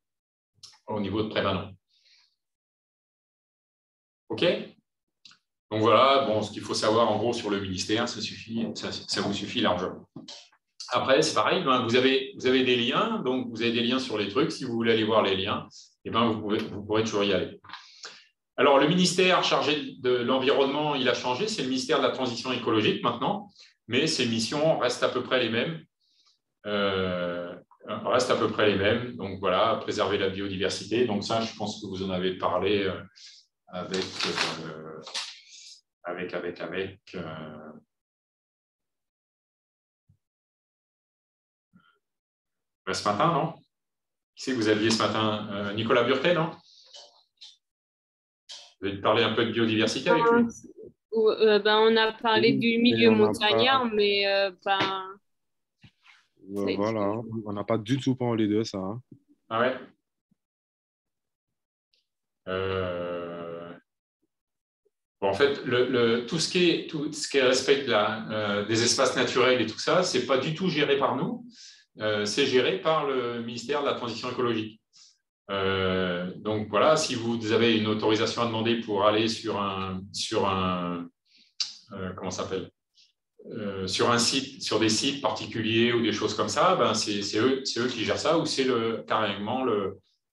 [SPEAKER 1] au niveau de Prémanon. OK ? Donc voilà, bon, ce qu'il faut savoir en gros sur le ministère, ça vous suffit largement. Après, c'est pareil, vous avez des liens, donc vous avez des liens sur les trucs. Si vous voulez aller voir les liens, vous pourrez toujours y aller. Alors, le ministère chargé de l'environnement, il a changé, c'est le ministère de la transition écologique maintenant, mais ses missions restent à peu près les mêmes. Donc voilà, préserver la biodiversité. Donc ça, je pense que vous en avez parlé avec ce matin, non? Qui c'est que vous aviez ce matin? Nicolas Burtet, non? Vous avez parlé un peu de biodiversité avec lui?
[SPEAKER 5] On a parlé du milieu montagnard, mais
[SPEAKER 6] voilà, on n'a pas du tout parlé de ça. Hein.
[SPEAKER 1] Ah ouais? Bon, en fait, tout ce qui est respect des espaces naturels et tout ça, c'est pas du tout géré par nous, c'est géré par le ministère de la Transition écologique. Donc voilà, si vous avez une autorisation à demander pour aller sur un site, sur des sites particuliers ou des choses comme ça, c'est eux qui gèrent ça, ou c'est carrément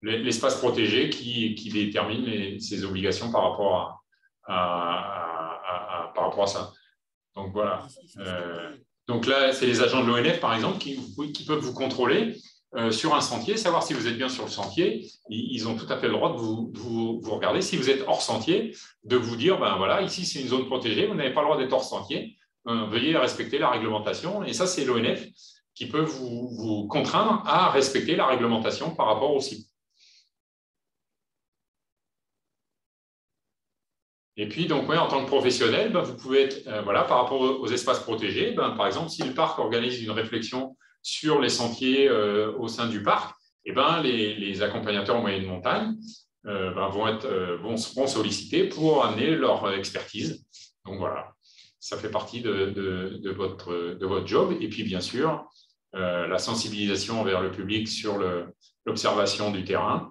[SPEAKER 1] l'espace protégé qui détermine ces obligations par rapport à ça. Donc voilà. Donc là, c'est les agents de l'ONF, par exemple, qui peuvent vous contrôler sur un sentier, savoir si vous êtes bien sur le sentier. Ils ont tout à fait le droit de vous regarder. Si vous êtes hors sentier, de vous dire, voilà, ici c'est une zone protégée, vous n'avez pas le droit d'être hors sentier. Veuillez respecter la réglementation. Et ça, c'est l'ONF qui peut vous contraindre à respecter la réglementation par rapport au site. Et puis, donc, en tant que professionnel, vous pouvez être, par rapport aux espaces protégés, par exemple, si le parc organise une réflexion sur les sentiers au sein du parc, les accompagnateurs en moyenne montagne seront sollicités pour amener leur expertise. Donc voilà, ça fait partie de votre job. Et puis, bien sûr, la sensibilisation envers le public sur l'observation du terrain,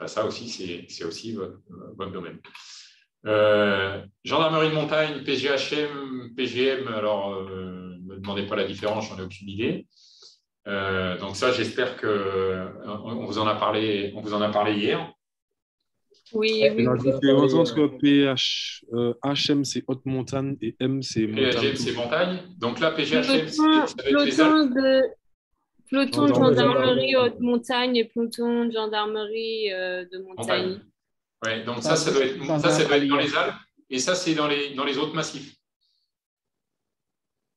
[SPEAKER 1] ça aussi, c'est aussi votre domaine. Gendarmerie de montagne, PGHM, PGM, alors me demandez pas la différence, j'en ai aucune idée. Donc ça, j'espère qu'on vous en a parlé hier.
[SPEAKER 5] Oui, oui.
[SPEAKER 6] La différence entre HM, c'est haute montagne, et M, c'est montagne.
[SPEAKER 1] PHM, c'est montagne. Donc là, PGHM, ça va être les Alpes.
[SPEAKER 5] Peloton de gendarmerie haute montagne et peloton de gendarmerie de montagne.
[SPEAKER 1] Ouais, donc ça doit être dans les Alpes. Et ça, c'est dans les autres massifs.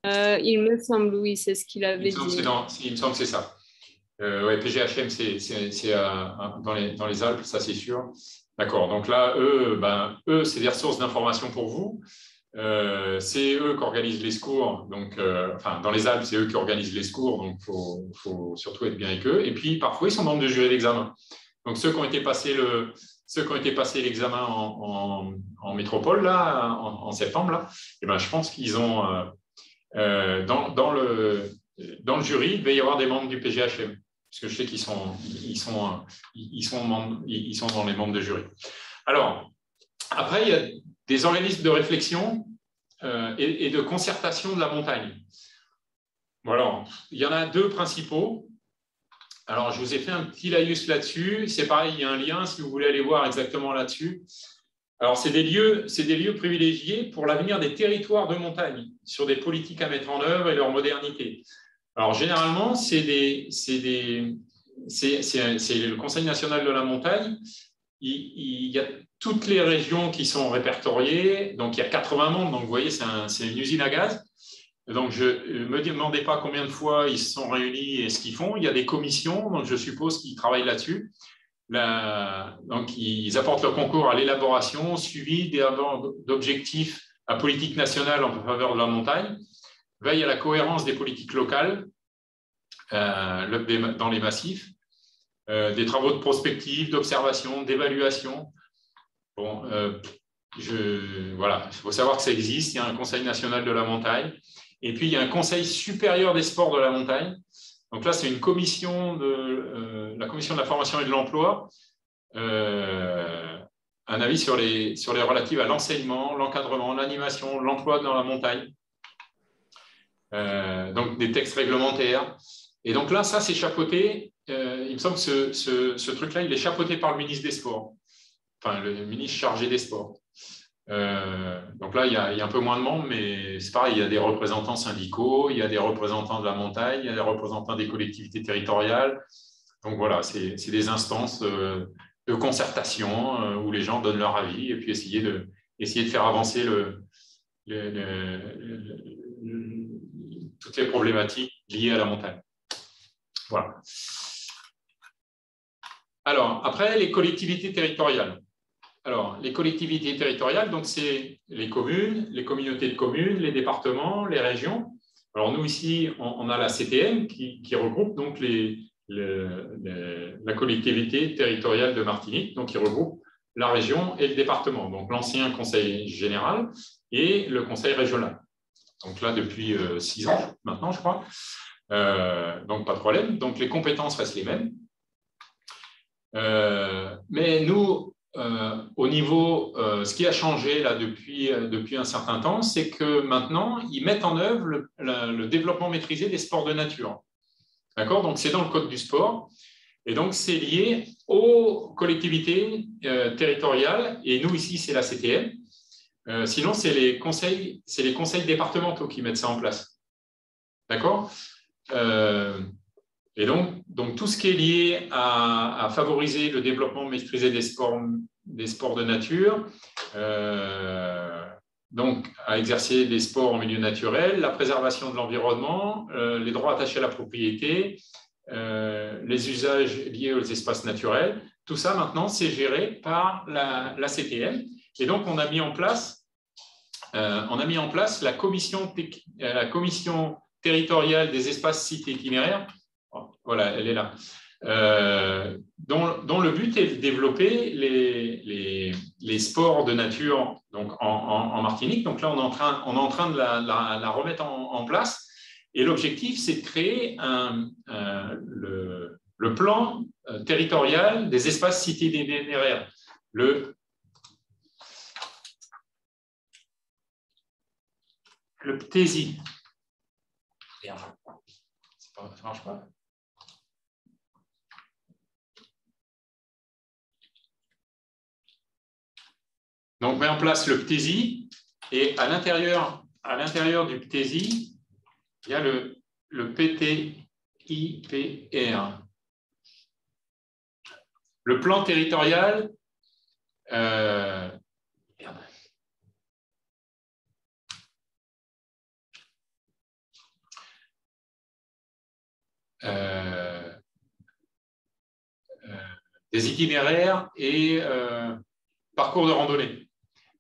[SPEAKER 5] Il me semble, oui, c'est ce qu'il avait dit.
[SPEAKER 1] Il me semble que c'est ça. PGHM, c'est dans les Alpes, ça c'est sûr. D'accord. Donc là, eux, c'est des ressources d'information pour vous. C'est eux qui organisent les secours. Donc, dans les Alpes, c'est eux qui organisent les secours. Donc, il faut surtout être bien avec eux. Et puis, parfois, ils sont membres de jury d'examen. Donc, ceux qui ont été passés l'examen en métropole, là, en septembre, là, je pense qu'ils ont, dans le jury, il va y avoir des membres du PGHM. Parce que je sais qu'ils sont dans les membres de jury. Alors, après, il y a des organismes de réflexion et de concertation de la montagne. Voilà, il y en a deux principaux. Alors, je vous ai fait un petit laïus là-dessus. C'est pareil, il y a un lien si vous voulez aller voir exactement là-dessus. Alors, c'est des lieux privilégiés pour l'avenir des territoires de montagne, sur des politiques à mettre en œuvre et leur modernité. Alors, généralement, c'est le Conseil national de la montagne. Il y a toutes les régions qui sont répertoriées. Donc, il y a 80 membres. Donc, vous voyez, c'est une usine à gaz. Donc, ne me demandez pas combien de fois ils se sont réunis et ce qu'ils font. Il y a des commissions. Donc, je suppose qu'ils travaillent là-dessus. Donc, ils apportent leur concours à l'élaboration, suivi d'objectifs à politique nationale en faveur de la montagne, veille à la cohérence des politiques locales dans les massifs, des travaux de prospective, d'observation, d'évaluation. Bon, voilà, il faut savoir que ça existe. Il y a un Conseil national de la montagne. Et puis, il y a un Conseil supérieur des sports de la montagne. Donc là, c'est une commission la commission de la formation et de l'emploi, un avis sur les relatives à l'enseignement, l'encadrement, l'animation, l'emploi dans la montagne. Donc, des textes réglementaires. Et donc là, ça, c'est chapeauté. Il me semble que ce truc-là, il est chapeauté par le ministre des Sports, enfin, le ministre chargé des Sports. Donc là, il y a un peu moins de membres, mais c'est pareil, il y a des représentants syndicaux, il y a des représentants de la montagne, il y a des représentants des collectivités territoriales. Donc voilà, c'est des instances de concertation où les gens donnent leur avis et puis essayer de faire avancer toutes les problématiques liées à la montagne. Voilà. Alors, après, les collectivités territoriales. Alors, les collectivités territoriales, donc c'est les communes, les communautés de communes, les départements, les régions. Alors, nous, ici, on a la CTM qui regroupe donc la collectivité territoriale de Martinique, donc qui regroupe la région et le département, donc l'ancien conseil général et le conseil régional. Donc là, depuis 6 ans maintenant, je crois. Donc, pas de problème. Donc, les compétences restent les mêmes. Mais nous, au niveau, ce qui a changé là depuis un certain temps, c'est que maintenant, ils mettent en œuvre le développement maîtrisé des sports de nature. D'accord? Donc, c'est dans le Code du sport. Et donc, c'est lié aux collectivités territoriales. Et nous, ici, c'est la CTM. Sinon, c'est les conseils départementaux qui mettent ça en place. D'accord? Et donc, tout ce qui est lié à favoriser le développement maîtrisé des sports de nature, donc à exercer des sports en milieu naturel, la préservation de l'environnement, les droits attachés à la propriété, les usages liés aux espaces naturels, tout ça maintenant c'est géré par la CTM. Et donc on a mis en place la commission territoriale des espaces sites itinéraires. Voilà, elle est là. Dont le but est de développer les sports de nature donc en Martinique. Donc là, on est en train de la remettre en place. Et l'objectif, c'est de créer le plan territorial des espaces sites itinéraires. Le PTESI. Merde. Ça ne marche pas. Donc, on met en place le PTSI et à l'intérieur du PTSI, il y a le PTIPR. Le plan territorial, des itinéraires et parcours de randonnée.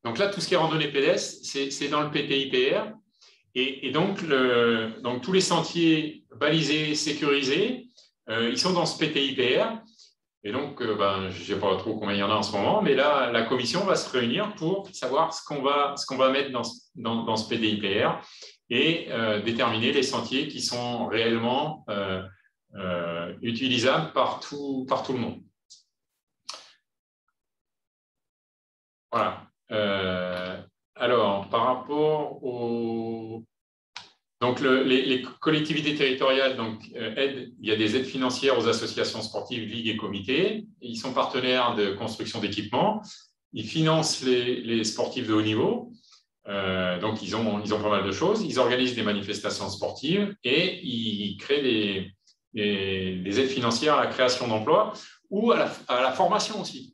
[SPEAKER 1] Donc là, tout ce qui est randonnée pédestre, c'est dans le PTIPR. Et donc, tous les sentiers balisés, sécurisés, ils sont dans ce PTIPR. Et donc, je ne sais pas trop combien il y en a en ce moment, mais là, la commission va se réunir pour savoir ce qu'on va mettre dans ce PTIPR et déterminer les sentiers qui sont réellement utilisables par tout le monde. Voilà. Alors, par rapport aux... Donc, les collectivités territoriales il y a des aides financières aux associations sportives, ligues et comités. Ils sont partenaires de construction d'équipements. Ils financent les sportifs de haut niveau. Donc, ils ont pas mal de choses. Ils organisent des manifestations sportives et ils créent des aides financières à la création d'emplois ou à la formation aussi.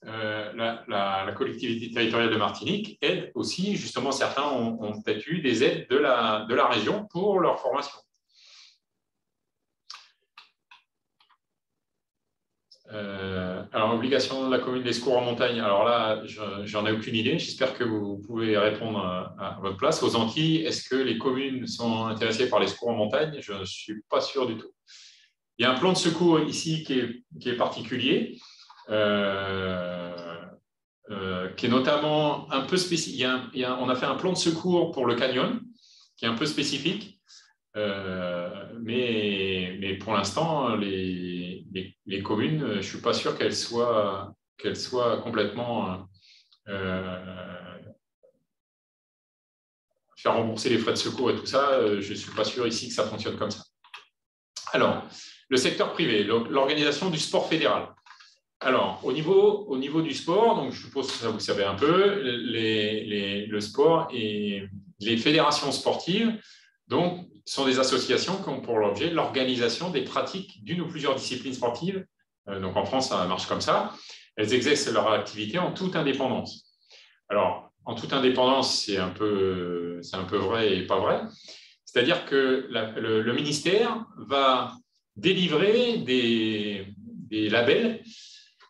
[SPEAKER 1] La collectivité territoriale de Martinique aide aussi, justement, certains ont peut-être eu des aides de la région pour leur formation. Alors, obligation de la commune des secours en montagne, alors là, j'en ai aucune idée. J'espère que vous pouvez répondre à votre place. Aux Antilles, est-ce que les communes sont intéressées par les secours en montagne? Je ne suis pas sûr du tout. Il y a un plan de secours ici qui est particulier. Qui est notamment un peu spécifique. On a fait un plan de secours pour le canyon, qui est un peu spécifique, mais pour l'instant, les communes, je ne suis pas sûr qu'elles soient complètement faire rembourser les frais de secours et tout ça. Je ne suis pas sûr ici que ça fonctionne comme ça. Alors, le secteur privé, l'organisation du sport fédéral. Alors, au niveau du sport, donc je suppose que ça vous savez un peu, le sport et les fédérations sportives donc, sont des associations qui ont pour l'objet l'organisation des pratiques d'une ou plusieurs disciplines sportives. Donc en France, ça marche comme ça. Elles exercent leur activité en toute indépendance. Alors, en toute indépendance, c'est un peu vrai et pas vrai. C'est-à-dire que le ministère va délivrer des labels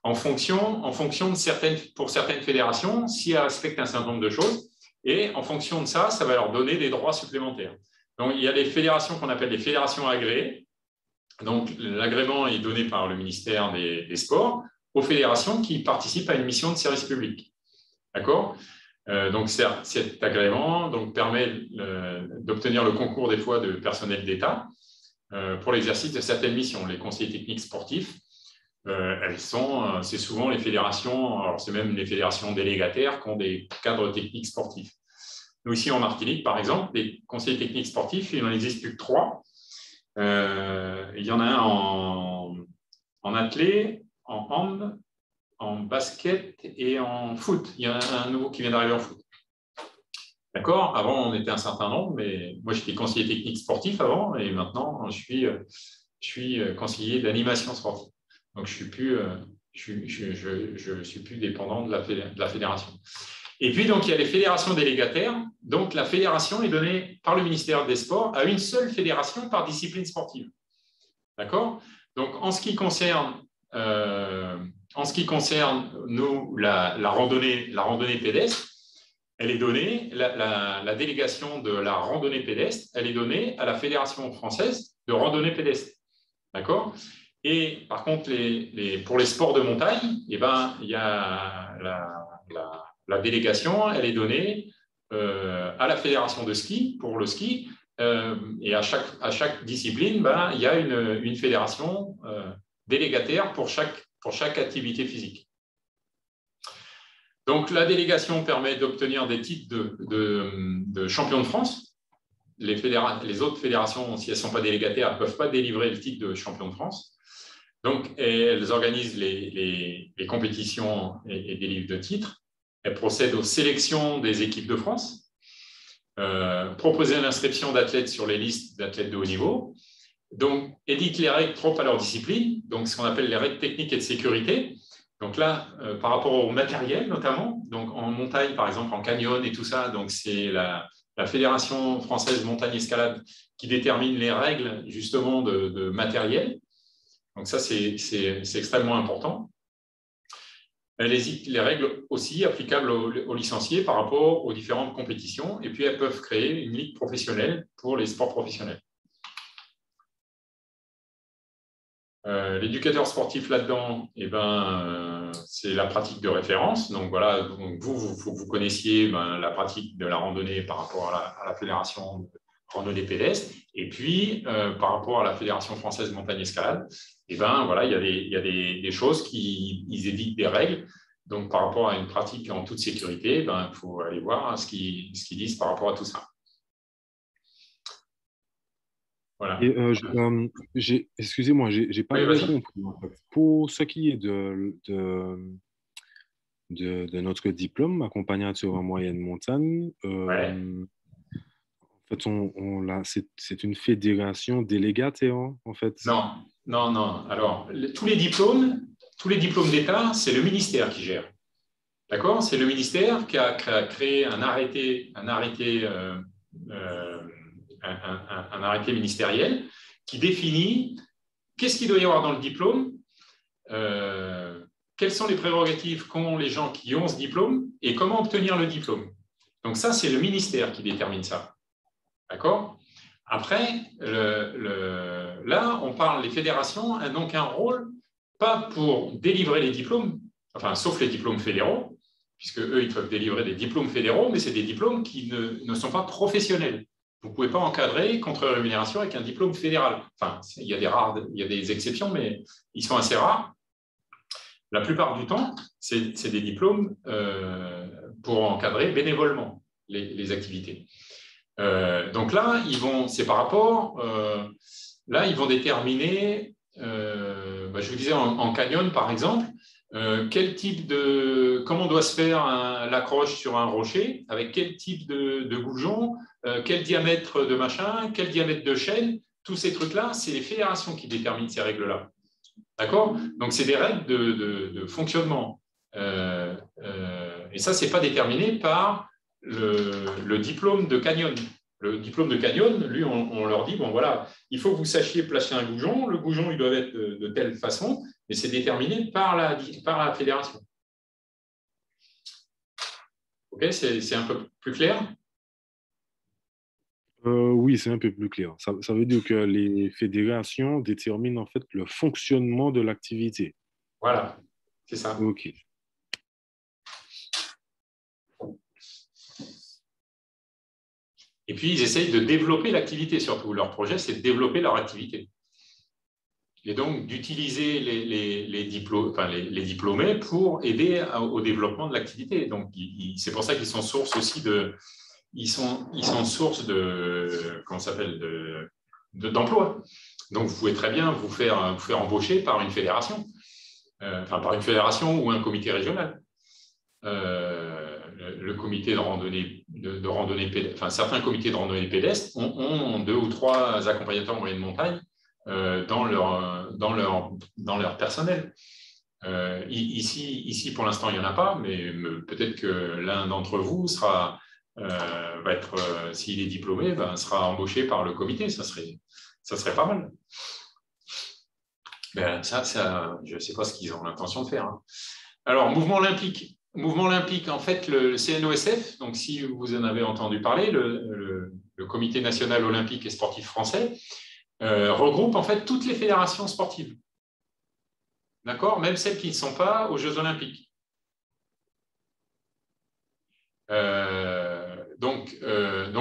[SPEAKER 1] en fonction de pour certaines fédérations, si elles respectent un certain nombre de choses, et en fonction de ça, ça va leur donner des droits supplémentaires. Donc, il y a des fédérations qu'on appelle des fédérations agréées. Donc, l'agrément est donné par le ministère des Sports aux fédérations qui participent à une mission de service public. D'accord ? Donc, cet agrément permet d'obtenir le concours des fois de personnel d'État pour l'exercice de certaines missions. Les conseillers techniques sportifs, c'est souvent les fédérations, alors c'est même les fédérations délégataires qui ont des cadres techniques sportifs. Nous, ici en Martinique, par exemple, les conseillers techniques sportifs, il en existe plus que 3. Il y en a un en athlé, en hand, en basket et en foot. Il y en a un nouveau qui vient d'arriver en foot. D'accord ? Avant, on était un certain nombre, mais moi, j'étais conseiller technique sportif avant, et maintenant, je suis conseiller d'animation sportive. Donc, je ne suis plus dépendant de la fédération. Et puis, donc, il y a les fédérations délégataires. Donc, la fédération est donnée par le ministère des Sports à une seule fédération par discipline sportive. D'accord ? Donc, en ce qui concerne nous, la randonnée pédestre, elle est donnée, la délégation de la randonnée pédestre, elle est donnée à la Fédération française de randonnée pédestre. D'accord ? Et par contre, pour les sports de montagne, il y a la délégation, elle est donnée à la fédération de ski, pour le ski, et à chaque discipline, il y a une fédération délégataire pour chaque activité physique. Donc, la délégation permet d'obtenir des titres de champion de France. les autres fédérations, si elles ne sont pas délégataires, ne peuvent pas délivrer le titre de champion de France. Donc, elles organisent les compétitions et délivrent de titres. Elles procèdent aux sélections des équipes de France, proposer l'inscription d'athlètes sur les listes d'athlètes de haut niveau, donc éditent les règles propres à leur discipline, donc ce qu'on appelle les règles techniques et de sécurité. Donc là, par rapport au matériel notamment, donc en montagne par exemple, en canyon et tout ça, donc c'est la Fédération française montagne escalade qui détermine les règles justement de matériel. Donc ça, c'est extrêmement important. Les règles aussi applicables aux licenciés par rapport aux différentes compétitions. Et puis, elles peuvent créer une ligue professionnelle pour les sports professionnels. L'éducateur sportif là-dedans, c'est la pratique de référence. Donc voilà, donc faut que vous connaissiez la pratique de la randonnée par rapport à la fédération de randonnée pédestre. Et puis, par rapport à la Fédération française montagne escalade, voilà, il y a des choses ils éditent des règles. Donc, par rapport à une pratique en toute sécurité, il faut aller voir ce qu'ils disent par rapport à tout ça. Voilà.
[SPEAKER 6] Et, excusez-moi, j'ai pas bien compris. En fait. Pour ce qui est de notre diplôme, accompagnateur en moyenne montagne, en fait, c'est une fédération délégataire, en fait.
[SPEAKER 1] Non. Alors, tous les diplômes d'État, c'est le ministère qui gère. D'accord? C'est le ministère qui a créé un arrêté ministériel qui définit qu'est-ce qu'il doit y avoir dans le diplôme, quelles sont les prérogatives qu'ont les gens qui ont ce diplôme et comment obtenir le diplôme. Donc ça, c'est le ministère qui détermine ça. D'accord? Après, là, on parle, les fédérations ont donc un rôle, pas pour délivrer les diplômes, enfin, sauf les diplômes fédéraux, puisque eux, ils peuvent délivrer des diplômes fédéraux, mais c'est des diplômes qui ne sont pas professionnels. Vous ne pouvez pas encadrer contre rémunération avec un diplôme fédéral. Enfin, il y a des exceptions, mais ils sont assez rares. La plupart du temps, c'est des diplômes pour encadrer bénévolement les activités. Donc là, c'est par rapport, là, ils vont déterminer, je vous disais en canyon par exemple, comment doit se faire l'accroche sur un rocher, avec quel type de goujon, quel diamètre de machin, quel diamètre de chaîne, tous ces trucs-là, c'est les fédérations qui déterminent ces règles-là. D'accord? Donc, c'est des règles de fonctionnement. Et ça, ce n'est pas déterminé par le diplôme de canyon. Le diplôme de canyon, lui, on leur dit, bon voilà, il faut que vous sachiez placer un goujon, le goujon, il doit être de telle façon, mais c'est déterminé par la fédération. OK, c'est un peu plus clair?
[SPEAKER 6] Oui, c'est un peu plus clair. Ça veut dire que les fédérations déterminent en fait le fonctionnement de l'activité.
[SPEAKER 1] Voilà, c'est ça.
[SPEAKER 6] OK.
[SPEAKER 1] Et puis, ils essayent de développer l'activité, surtout. Leur projet, c'est de développer leur activité. Et donc, d'utiliser les diplômés pour aider au développement de l'activité. Donc, c'est pour ça qu'ils sont source aussi ils sont source comment ça s'appelle, d'emploi. Donc, vous pouvez très bien vous faire embaucher par une fédération, par une fédération ou un comité régional. Le comité de randonnée, certains comités de randonnée pédestre ont 2 ou 3 accompagnateurs en moyenne montagne dans leur personnel. Ici, pour l'instant, il n'y en a pas, mais peut-être que l'un d'entre vous va être, s'il est diplômé, sera embauché par le comité. Ça serait pas mal. Ben, je ne sais pas ce qu'ils ont l'intention de faire. Hein. Alors, mouvement olympique. Mouvement olympique, en fait, le CNOSF, donc si vous en avez entendu parler, le Comité national olympique et sportif français, regroupe en fait toutes les fédérations sportives. D'accord? Même celles qui ne sont pas aux Jeux olympiques. Donc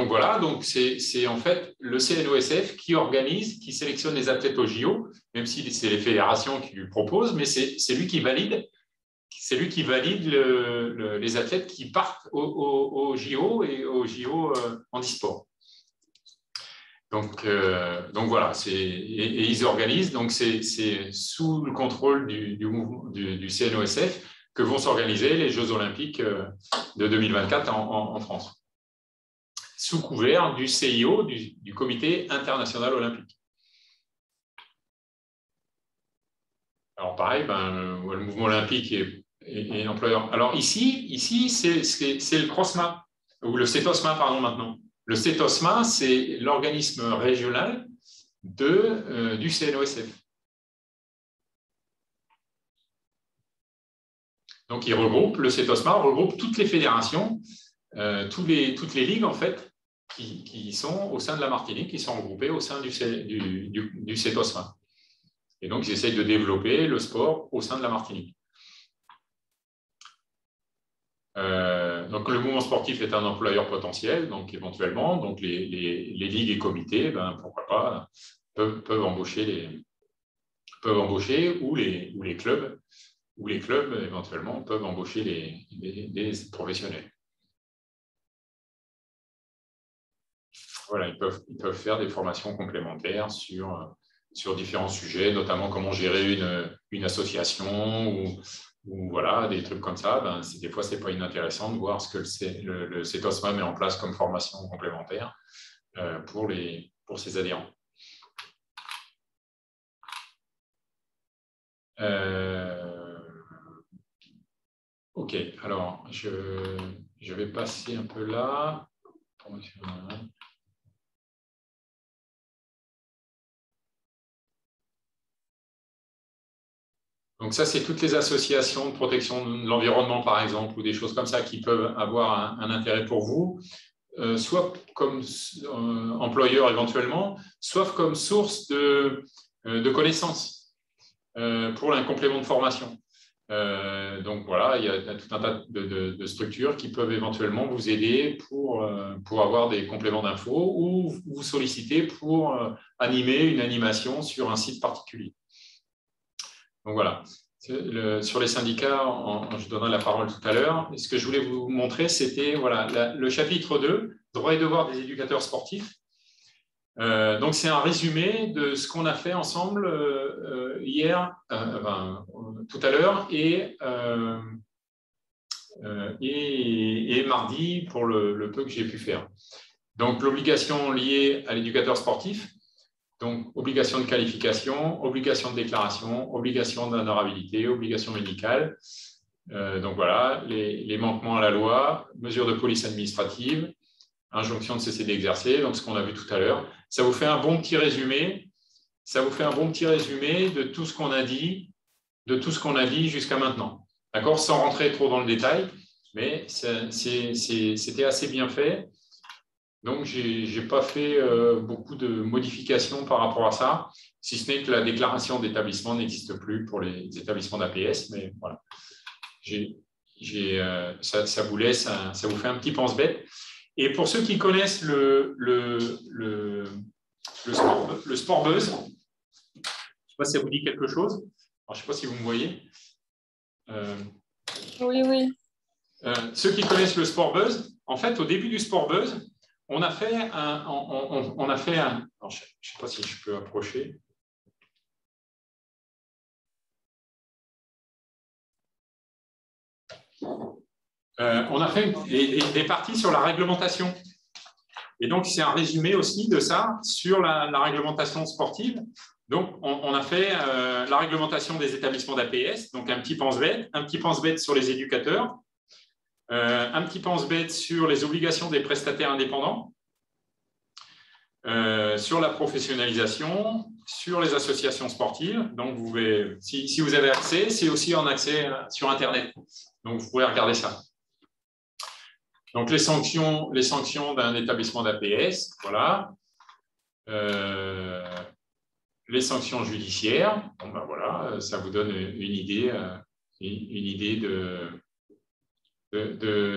[SPEAKER 1] voilà, donc c'est en fait le CNOSF qui organise, qui sélectionne les athlètes aux JO, même si c'est les fédérations qui lui proposent, mais c'est lui qui valide. C'est lui qui valide les athlètes qui partent aux JO et aux JO handisport. Donc voilà, et ils organisent, donc c'est sous le contrôle du CNOSF que vont s'organiser les Jeux Olympiques de 2024 en France, sous couvert du CIO, du Comité international olympique. Alors pareil, le mouvement olympique est employeur. Alors ici c'est le CROSMA, ou le CETOSMA, pardon, maintenant. Le CETOSMA, c'est l'organisme régional du CNOSF. Donc, le CETOSMA regroupe toutes les fédérations, toutes les ligues, en fait, qui sont au sein de la Martinique, qui sont regroupées au sein du CETOSMA. Et donc, ils essayent de développer le sport au sein de la Martinique. Donc, le mouvement sportif est un employeur potentiel, donc éventuellement, donc les ligues et comités, pourquoi pas, peuvent embaucher ou les clubs éventuellement peuvent embaucher des professionnels. Voilà, ils peuvent faire des formations complémentaires sur différents sujets, notamment comment gérer une association ou voilà, des trucs comme ça. Des fois, ce n'est pas inintéressant de voir ce que le CETOSMA met en place comme formation complémentaire pour ses adhérents. OK, alors je vais passer un peu là. Donc ça, c'est toutes les associations de protection de l'environnement, par exemple, ou des choses comme ça qui peuvent avoir un intérêt pour vous, soit comme employeur éventuellement, soit comme source de connaissances pour un complément de formation. Donc voilà, il y a tout un tas de structures qui peuvent éventuellement vous aider pour avoir des compléments d'infos ou vous solliciter pour animer une animation sur un site particulier. Donc voilà, sur les syndicats, je donnerai la parole tout à l'heure. Ce que je voulais vous montrer, c'était voilà, le chapitre 2, droits et devoirs des éducateurs sportifs. Donc c'est un résumé de ce qu'on a fait ensemble hier, tout à l'heure et mardi pour le peu que j'ai pu faire. Donc l'obligation liée à l'éducateur sportif. Donc, obligation de qualification, obligation de déclaration, obligation d'honorabilité, obligation médicale. Donc voilà, les manquements à la loi, mesures de police administrative, injonction de cesser d'exercer, donc ce qu'on a vu tout à l'heure. Ça vous fait un bon petit résumé. Ça vous fait un bon petit résumé de tout ce qu'on a dit, jusqu'à maintenant. D'accord, sans rentrer trop dans le détail, mais c'était assez bien fait. Donc, je n'ai pas fait beaucoup de modifications par rapport à ça, si ce n'est que la déclaration d'établissement n'existe plus pour les établissements d'APS. Mais voilà, ça vous fait un petit pense-bête. Et pour ceux qui connaissent le sport buzz, je ne sais pas si ça vous dit quelque chose. Alors, je ne sais pas si vous me voyez.
[SPEAKER 5] Oui.
[SPEAKER 1] Ceux qui connaissent le sport buzz, en fait, au début du sport buzz, on a fait un. Alors, je ne sais pas si je peux approcher. On a fait des parties sur la réglementation. Et donc, c'est un résumé aussi de ça sur la réglementation sportive. Donc, on a fait la réglementation des établissements d'APS, donc un petit pense-bête sur les éducateurs. Un petit pense-bête sur les obligations des prestataires indépendants, sur la professionnalisation, sur les associations sportives. Donc, si vous avez accès, c'est aussi en accès sur Internet. Donc, vous pouvez regarder ça. Donc, les sanctions d'un établissement d'APS, voilà. Les sanctions judiciaires, bon, voilà, ça vous donne une idée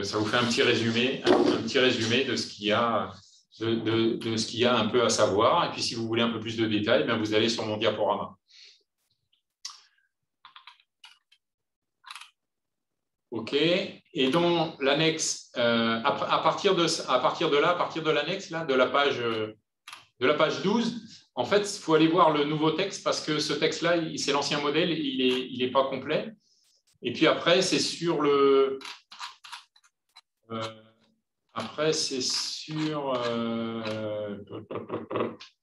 [SPEAKER 1] ça vous fait un petit résumé de ce qu'il y a, de ce qu'il y a un peu à savoir. Et puis, si vous voulez un peu plus de détails, bien, vous allez sur mon diaporama. OK. Et donc, l'annexe, à partir de l'annexe, là, de la page de la page 12, en fait, il faut aller voir le nouveau texte parce que ce texte-là, c'est l'ancien modèle, il n'est pas complet. Et puis après, c'est sur le... après, c'est sur...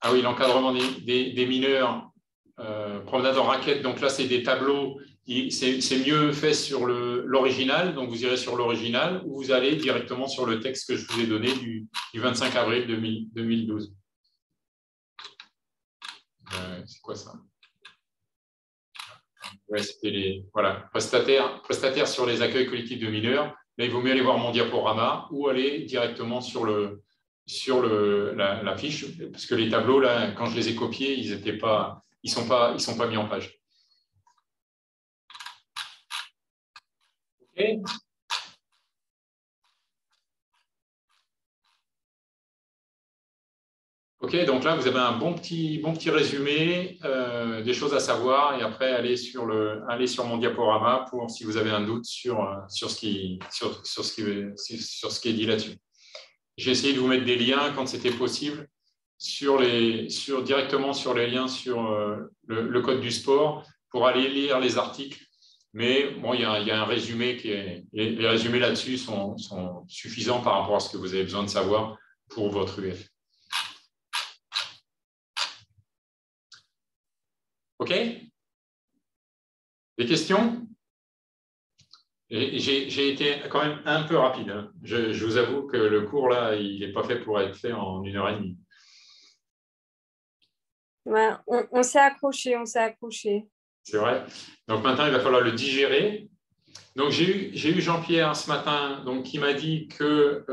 [SPEAKER 1] ah oui, l'encadrement des mineurs, promenade en raquette. Donc là, c'est des tableaux. C'est mieux fait sur l'original. Donc, vous irez sur l'original ou vous allez directement sur le texte que je vous ai donné du 25 avril 2012. C'est quoi ça? Ouais, c'était les prestataires sur les accueils collectifs de mineurs. Là, il vaut mieux aller voir mon diaporama ou aller directement sur la fiche, parce que les tableaux, là, quand je les ai copiés, ils sont pas mis en page. OK. OK, donc là, vous avez un bon petit résumé des choses à savoir et après, allez sur mon diaporama pour si vous avez un doute sur ce qui est dit là-dessus. J'ai essayé de vous mettre des liens quand c'était possible directement sur les liens sur le code du sport pour aller lire les articles. Mais bon, il y a un résumé les résumés là-dessus sont suffisants par rapport à ce que vous avez besoin de savoir pour votre UF. OK? Des questions? J'ai été quand même un peu rapide. Hein. Je vous avoue que le cours, là, il n'est pas fait pour être fait en 1h30.
[SPEAKER 5] Ouais, on s'est accroché,
[SPEAKER 1] C'est vrai. Donc maintenant, il va falloir le digérer. Donc j'ai eu Jean-Pierre ce matin donc, qui m'a dit que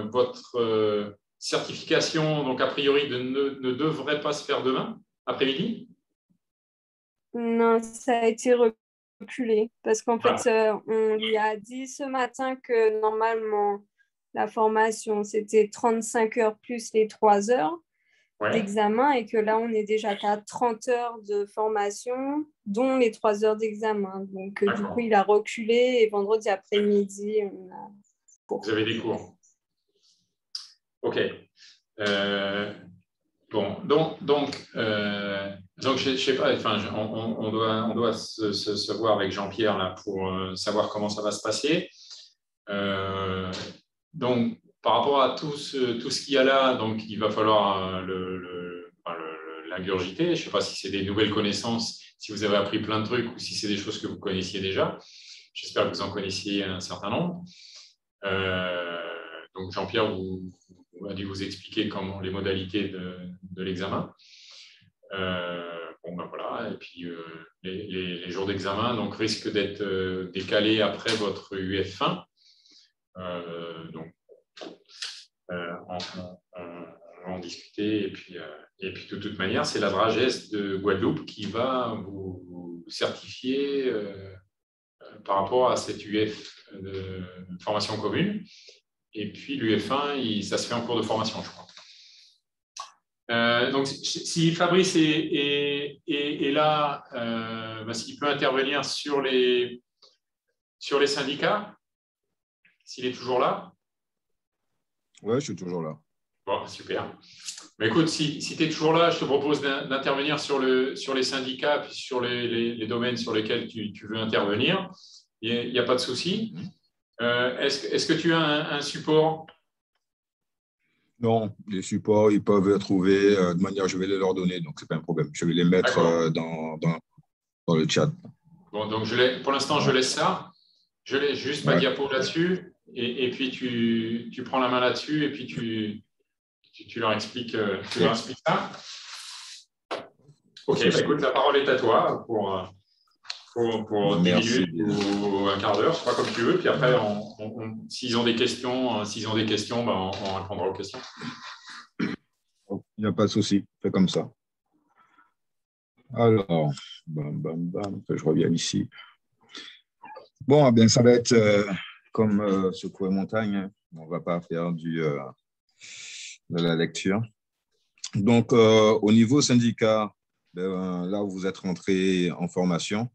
[SPEAKER 1] votre certification, donc a priori, ne devrait pas se faire demain, après-midi.
[SPEAKER 5] Non, ça a été reculé parce qu'en fait, on lui a dit ce matin que normalement, la formation, c'était 35 heures plus les 3 heures d'examen et que là, on est déjà à 30 heures de formation, dont les 3 heures d'examen. Donc, du coup, il a reculé et vendredi après-midi, on a...
[SPEAKER 1] Vous avez des cours. OK. Bon, donc je sais pas, enfin, on doit se voir avec Jean-Pierre là pour savoir comment ça va se passer. Donc, par rapport à tout ce qu'il y a là, donc il va falloir l'ingurgiter. Je ne sais pas si c'est des nouvelles connaissances, si vous avez appris plein de trucs ou si c'est des choses que vous connaissiez déjà. J'espère que vous en connaissiez un certain nombre. Donc, Jean-Pierre a dû vous expliquer comment les modalités de l'examen. Bon, ben voilà. Et puis, les jours d'examen donc, risquent d'être décalés après votre UF fin. Donc, on va en discuter. Et puis, de toute manière, c'est la Dragesse de Guadeloupe qui va vous certifier par rapport à cette UF de formation commune. Et puis, l'UF1, ça se fait en cours de formation, je crois. Donc, si Fabrice est là, s'il peut intervenir sur les syndicats, s'il est toujours là.
[SPEAKER 8] Oui, je suis toujours là.
[SPEAKER 1] Bon, super. Mais écoute, si tu es toujours là, je te propose d'intervenir sur les syndicats puis sur les domaines sur lesquels tu veux intervenir. Il n'y a pas de souci. Est-ce que tu as un support?
[SPEAKER 8] Non, les supports, ils peuvent les trouver de manière, je vais les leur donner, donc ce n'est pas un problème. Je vais les mettre dans le chat.
[SPEAKER 1] Bon, donc pour l'instant, je laisse ça. Je laisse juste ma diapo là-dessus et puis tu prends la main là-dessus et puis tu leur expliques, ça. OK, écoute, la parole est à toi pour 10 minutes ou un quart d'heure, je sais pas comme tu veux. Puis après, s'ils ont des questions, on répondra aux questions.
[SPEAKER 8] Il n'y a pas de souci, fais comme ça. Alors, je reviens ici. Bon, bien, ça va être comme secouer montagne. On ne va pas faire de la lecture. Donc, au niveau syndicat, là où vous êtes rentré en formation,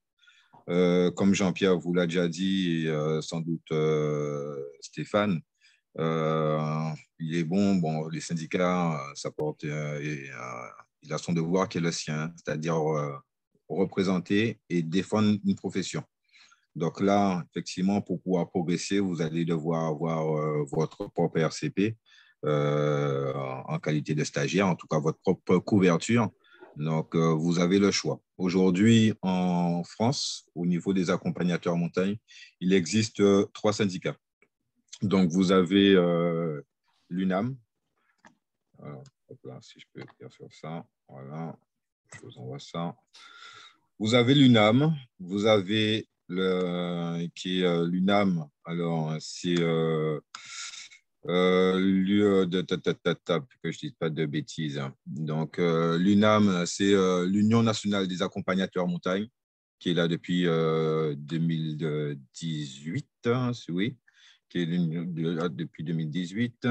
[SPEAKER 8] comme Jean-Pierre vous l'a déjà dit, et sans doute Stéphane, Il est bon, les syndicats, ça porte, il a son devoir qui est le sien, c'est-à-dire représenter et défendre une profession. Donc là, effectivement, pour pouvoir progresser, vous allez devoir avoir votre propre RCP en qualité de stagiaire, en tout cas votre propre couverture. Donc, vous avez le choix. Aujourd'hui, en France, au niveau des accompagnateurs montagne, il existe 3 syndicats. Donc, vous avez l'UNAM. Alors, là, si je peux faire sur ça, voilà, je vous envoie ça. Vous avez l'UNAM, vous avez qui est l'UNAM. Alors, c'est que je ne dise pas de bêtises. Donc, l'UNAM, c'est l'Union nationale des accompagnateurs montagne, qui est là depuis 2018, oui, qui est là depuis 2018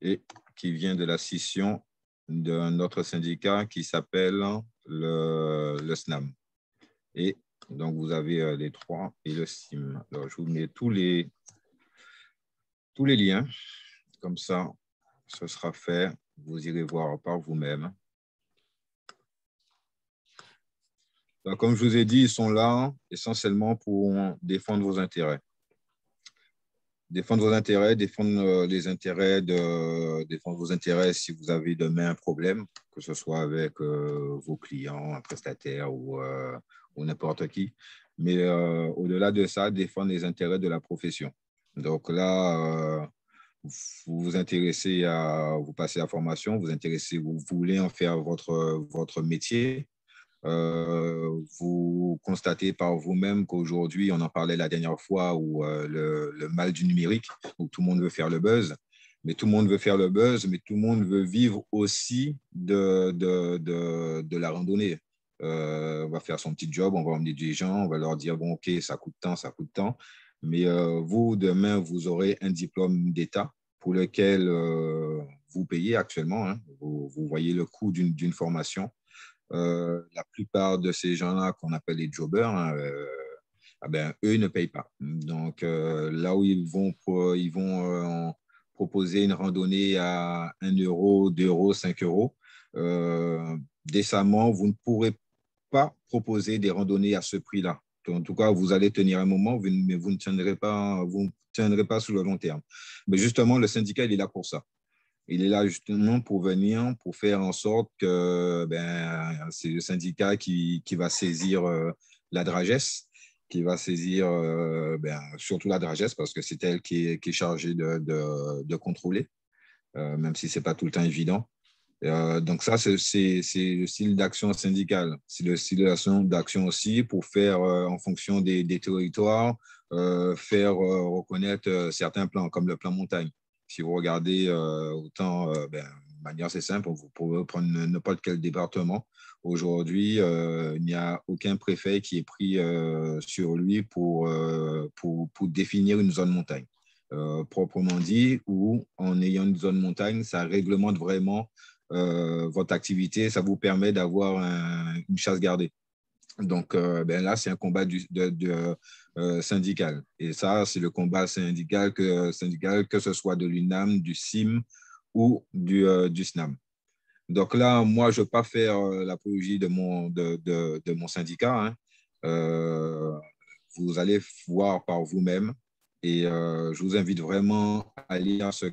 [SPEAKER 8] et qui vient de la scission d'un autre syndicat qui s'appelle le SNAM. Et donc, vous avez les 3 et le SIM. Alors, je vous mets tous les liens. Comme ça, ce sera fait. Vous irez voir par vous-même. Comme je vous ai dit, ils sont là essentiellement pour défendre vos intérêts. Défendre vos intérêts, défendre défendre vos intérêts si vous avez demain un problème, que ce soit avec vos clients, un prestataire ou n'importe qui. Mais au-delà de ça, défendre les intérêts de la profession. Donc là, vous vous intéressez vous passez à la formation, vous voulez en faire votre métier. Vous constatez par vous-même qu'aujourd'hui, on en parlait la dernière fois, où le mal du numérique, où tout le monde veut faire le buzz, mais tout le monde veut faire le buzz, mais tout le monde veut vivre aussi de la randonnée. On va faire son petit job, on va emmener des gens, on va leur dire, bon, OK, ça coûte tant. Mais vous, demain, vous aurez un diplôme d'État pour lequel vous payez actuellement. Hein. Vous voyez le coût d'une formation. La plupart de ces gens-là qu'on appelle les jobbers, hein, eux ne payent pas. Donc, là où ils vont proposer une randonnée à 1 euro, 2 euros, 5 euros, décemment, vous ne pourrez pas proposer des randonnées à ce prix-là. En tout cas, vous allez tenir un moment, mais vous ne tiendrez pas sur le long terme. Mais justement, le syndicat, il est là pour ça. Il est là justement pour faire en sorte que c'est le syndicat qui va saisir la DRAGES, qui va saisir surtout la DRAGES, parce que c'est elle qui est chargée de contrôler, même si ce n'est pas tout le temps évident. Donc ça, c'est le style d'action syndicale. C'est le style d'action aussi pour faire, en fonction des territoires, faire reconnaître certains plans, comme le plan montagne. Si vous regardez de manière assez simple, vous pouvez prendre n'importe quel département. Aujourd'hui, il n'y a aucun préfet qui est pris sur lui pour définir une zone montagne. Proprement dit, ou en ayant une zone montagne, ça réglemente vraiment votre activité, ça vous permet d'avoir une chasse gardée. Donc là, c'est un combat syndical. Et ça, c'est le combat syndical, que ce soit de l'UNAM, du SIM ou du SNAM. Donc là, moi, je ne veux pas faire l'apologie de mon syndicat. Hein. Vous allez voir par vous-même. Et je vous invite vraiment à lire ce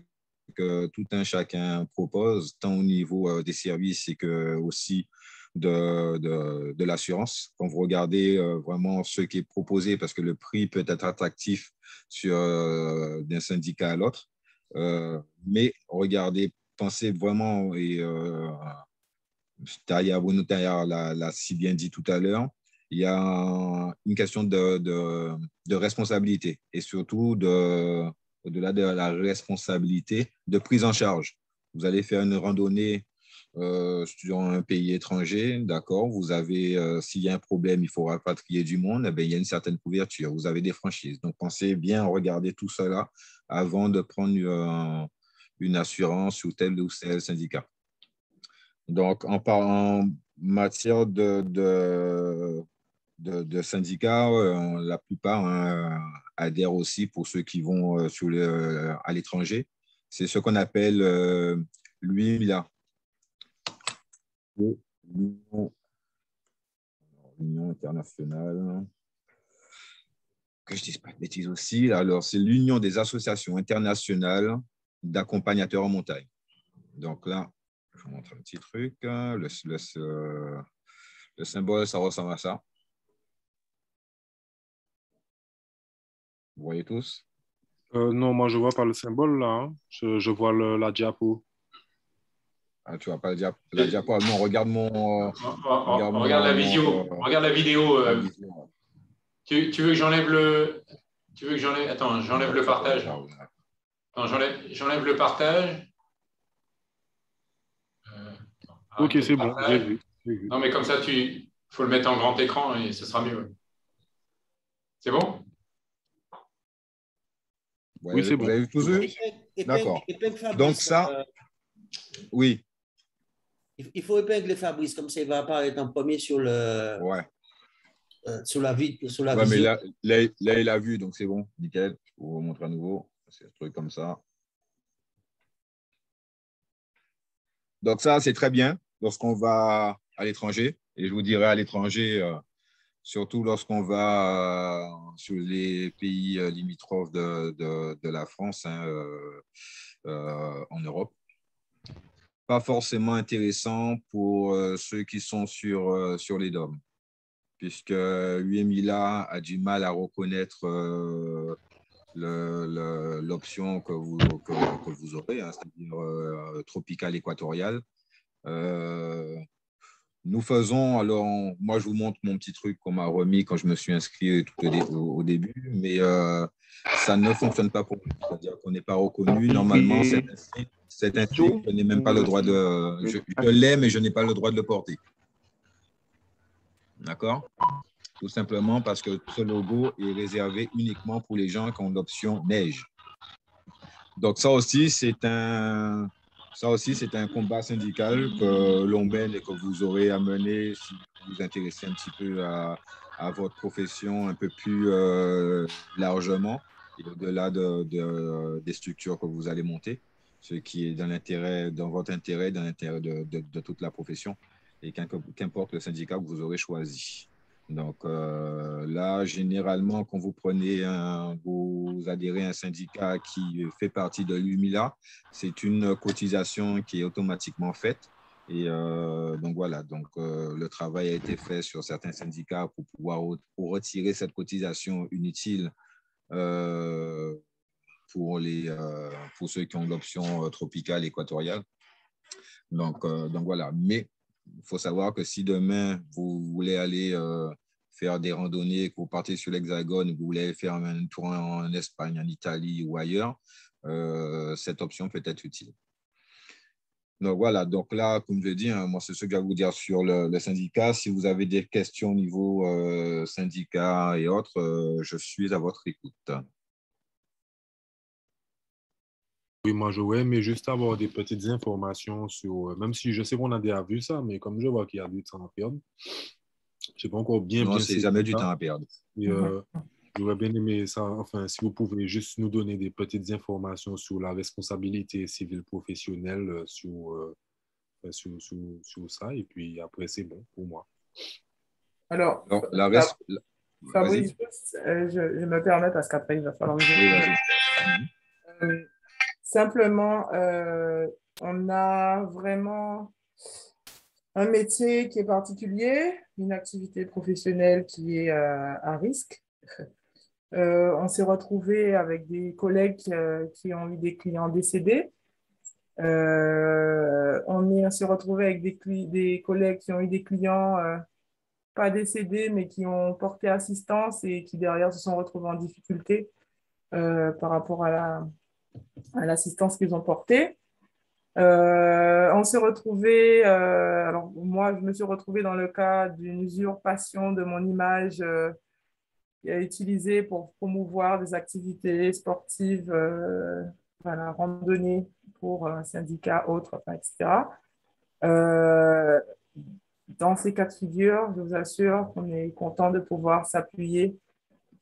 [SPEAKER 8] que tout un chacun propose, tant au niveau des services et que aussi de l'assurance. Quand vous regardez vraiment ce qui est proposé, parce que le prix peut être attractif d'un syndicat à l'autre, mais regardez, pensez vraiment, et Taya Bonotaya l'a si bien dit tout à l'heure, il y a une question de responsabilité et surtout au-delà de la responsabilité, de prise en charge. Vous allez faire une randonnée sur un pays étranger, d'accord, vous avez, s'il y a un problème, il faut rapatrier du monde, eh bien, il y a une certaine couverture, vous avez des franchises. Donc, pensez bien regarder tout cela avant de prendre une assurance ou tel syndicat. Donc, en matière de de syndicats, la plupart hein, adhèrent aussi pour ceux qui vont à l'étranger. C'est ce qu'on appelle l'UIMILA, l'Union internationale, que je ne dise pas de bêtises aussi. Alors, c'est l'Union des associations internationales d'accompagnateurs en montagne. Donc là, je vous montre un petit truc. Le symbole, ça ressemble à ça. Vous voyez tous?
[SPEAKER 6] Non, moi, je ne vois pas le symbole là, hein. Je vois la diapo.
[SPEAKER 8] Ah, tu ne vois pas la diapo? Non, regarde mon…
[SPEAKER 1] regarde la visio. Regarde la vidéo. Tu veux que j'enlève le… Tu veux que j'enlève… Attends, j'enlève le partage. Attends, j'enlève le partage.
[SPEAKER 6] Ok, c'est bon, j'ai vu.
[SPEAKER 1] Non, mais comme ça, il faut le mettre en grand écran et ce sera mieux. C'est bon?
[SPEAKER 8] Ouais,
[SPEAKER 6] oui, c'est bon.
[SPEAKER 8] Vous avez tous vu? D'accord. Donc ça, oui.
[SPEAKER 9] Il faut épingler Fabrice, comme ça il va apparaître en premier sur le…
[SPEAKER 8] Ouais.
[SPEAKER 9] Sur la
[SPEAKER 8] Ouais, mais
[SPEAKER 9] vision.
[SPEAKER 8] là, il a vu, donc c'est bon, nickel. Je vous remontre à nouveau. C'est un truc comme ça. Donc ça, c'est très bien lorsqu'on va à l'étranger. Et je vous dirais à l'étranger, surtout lorsqu'on va sur les pays limitrophes de la France, hein, en Europe. Pas forcément intéressant pour ceux qui sont sur les DOM, puisque UMILA a du mal à reconnaître l'option que vous aurez, hein, c'est-à-dire tropicale équatoriale. Nous faisons, alors moi je vous montre mon petit truc qu'on m'a remis quand je me suis inscrit au début, mais ça ne fonctionne pas pour nous, c'est-à-dire qu'on n'est pas reconnu. Normalement, c'est un site, je n'ai même pas le droit de… Je l'ai, mais je n'ai pas le droit de le porter. D'accord? Tout simplement parce que ce logo est réservé uniquement pour les gens qui ont l'option neige. Donc ça aussi, c'est un combat syndical que l'on mène et que vous aurez à mener si vous vous intéressez un petit peu à votre profession un peu plus largement et au-delà des structures que vous allez monter, ce qui est dans votre intérêt, dans l'intérêt de toute la profession et qu'importe le syndicat que vous aurez choisi. Donc là, généralement, quand vous vous adhérez à un syndicat qui fait partie de l'UMILA, c'est une cotisation qui est automatiquement faite. Et donc voilà, le travail a été fait sur certains syndicats pour pouvoir retirer cette cotisation inutile pour ceux qui ont l'option tropicale équatoriale. Donc voilà, mais il faut savoir que si demain, vous voulez aller faire des randonnées, que vous partez sur l'Hexagone, vous voulez faire un tour en Espagne, en Italie ou ailleurs, cette option peut être utile. Donc voilà, donc là, comme je dis, hein, moi, c'est ce que je vais vous dire sur le syndicat. Si vous avez des questions au niveau syndicat et autres, je suis à votre écoute.
[SPEAKER 6] Oui, moi, j'aurais aimé juste avoir des petites informations sur, même si je sais qu'on a déjà vu ça, mais comme je vois qu'il y a du temps à perdre, je n'ai pas encore
[SPEAKER 8] Non, c'est jamais du temps à perdre.
[SPEAKER 6] Et, j'aurais bien aimé ça, enfin, si vous pouvez juste nous donner des petites informations sur la responsabilité civile professionnelle, sur ça, et puis après, c'est bon pour moi.
[SPEAKER 2] Alors, Fabrice, je me permets parce qu'après, il va falloir que je… Simplement, on a vraiment un métier qui est particulier, une activité professionnelle qui est à risque. On s'est retrouvé avec des collègues qui ont eu des clients décédés. On s'est retrouvé avec des collègues qui ont eu des clients pas décédés, mais qui ont porté assistance et qui derrière se sont retrouvés en difficulté par rapport à l'assistance qu'ils ont portée. On s'est retrouvé, alors moi je me suis retrouvée dans le cas d'une usurpation de mon image qui a utilisé pour promouvoir des activités sportives, voilà, randonnées pour un syndicat, autre, enfin, etc. dans ces cas de figure, je vous assure qu'on est content de pouvoir s'appuyer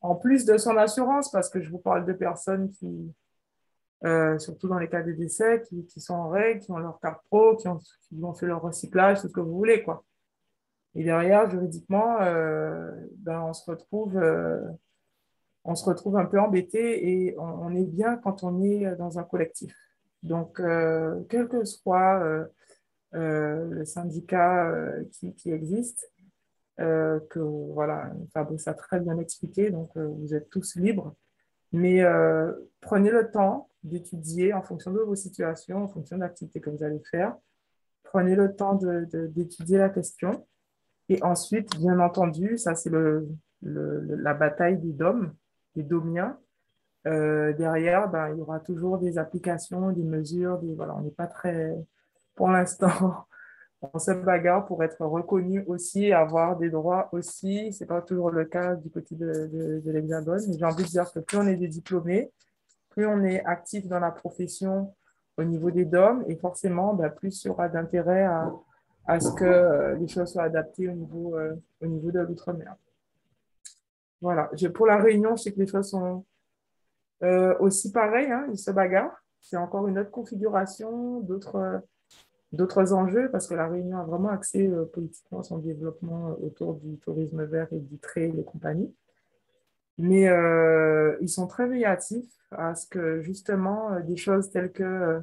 [SPEAKER 2] en plus de son assurance, parce que je vous parle de personnes qui, surtout dans les cas de décès, qui sont en règle, qui ont leur carte pro, qui ont fait leur recyclage, tout ce que vous voulez, quoi. Et derrière, juridiquement, ben, on se retrouve un peu embêté et on est bien quand on est dans un collectif. Donc, quel que soit le syndicat qui existe, que voilà, Fabrice a très bien expliqué, donc vous êtes tous libres, mais prenez le temps d'étudier en fonction de vos situations, en fonction de l'activité que vous allez faire. Prenez le temps d'étudier la question. Et ensuite, bien entendu, ça c'est la bataille des DOM, des domiens. Derrière, ben, il y aura toujours des applications, des mesures, voilà, on n'est pas très, pour l'instant, on se bagarre pour être reconnu aussi, avoir des droits aussi. Ce n'est pas toujours le cas du côté de l'Hexagone, mais j'ai envie de dire que plus on est des diplômés, plus on est actif dans la profession au niveau des DOM, et forcément, ben, plus il y aura d'intérêt à ce que les choses soient adaptées au niveau de l'outre-mer. Voilà. Pour la Réunion, je sais que les choses sont aussi pareilles, hein, ils se bagarrent. C'est encore une autre configuration, d'autres enjeux, parce que la Réunion a vraiment axé politiquement son développement autour du tourisme vert et du trail et compagnie. Mais ils sont très végatifs à ce que justement des choses telles que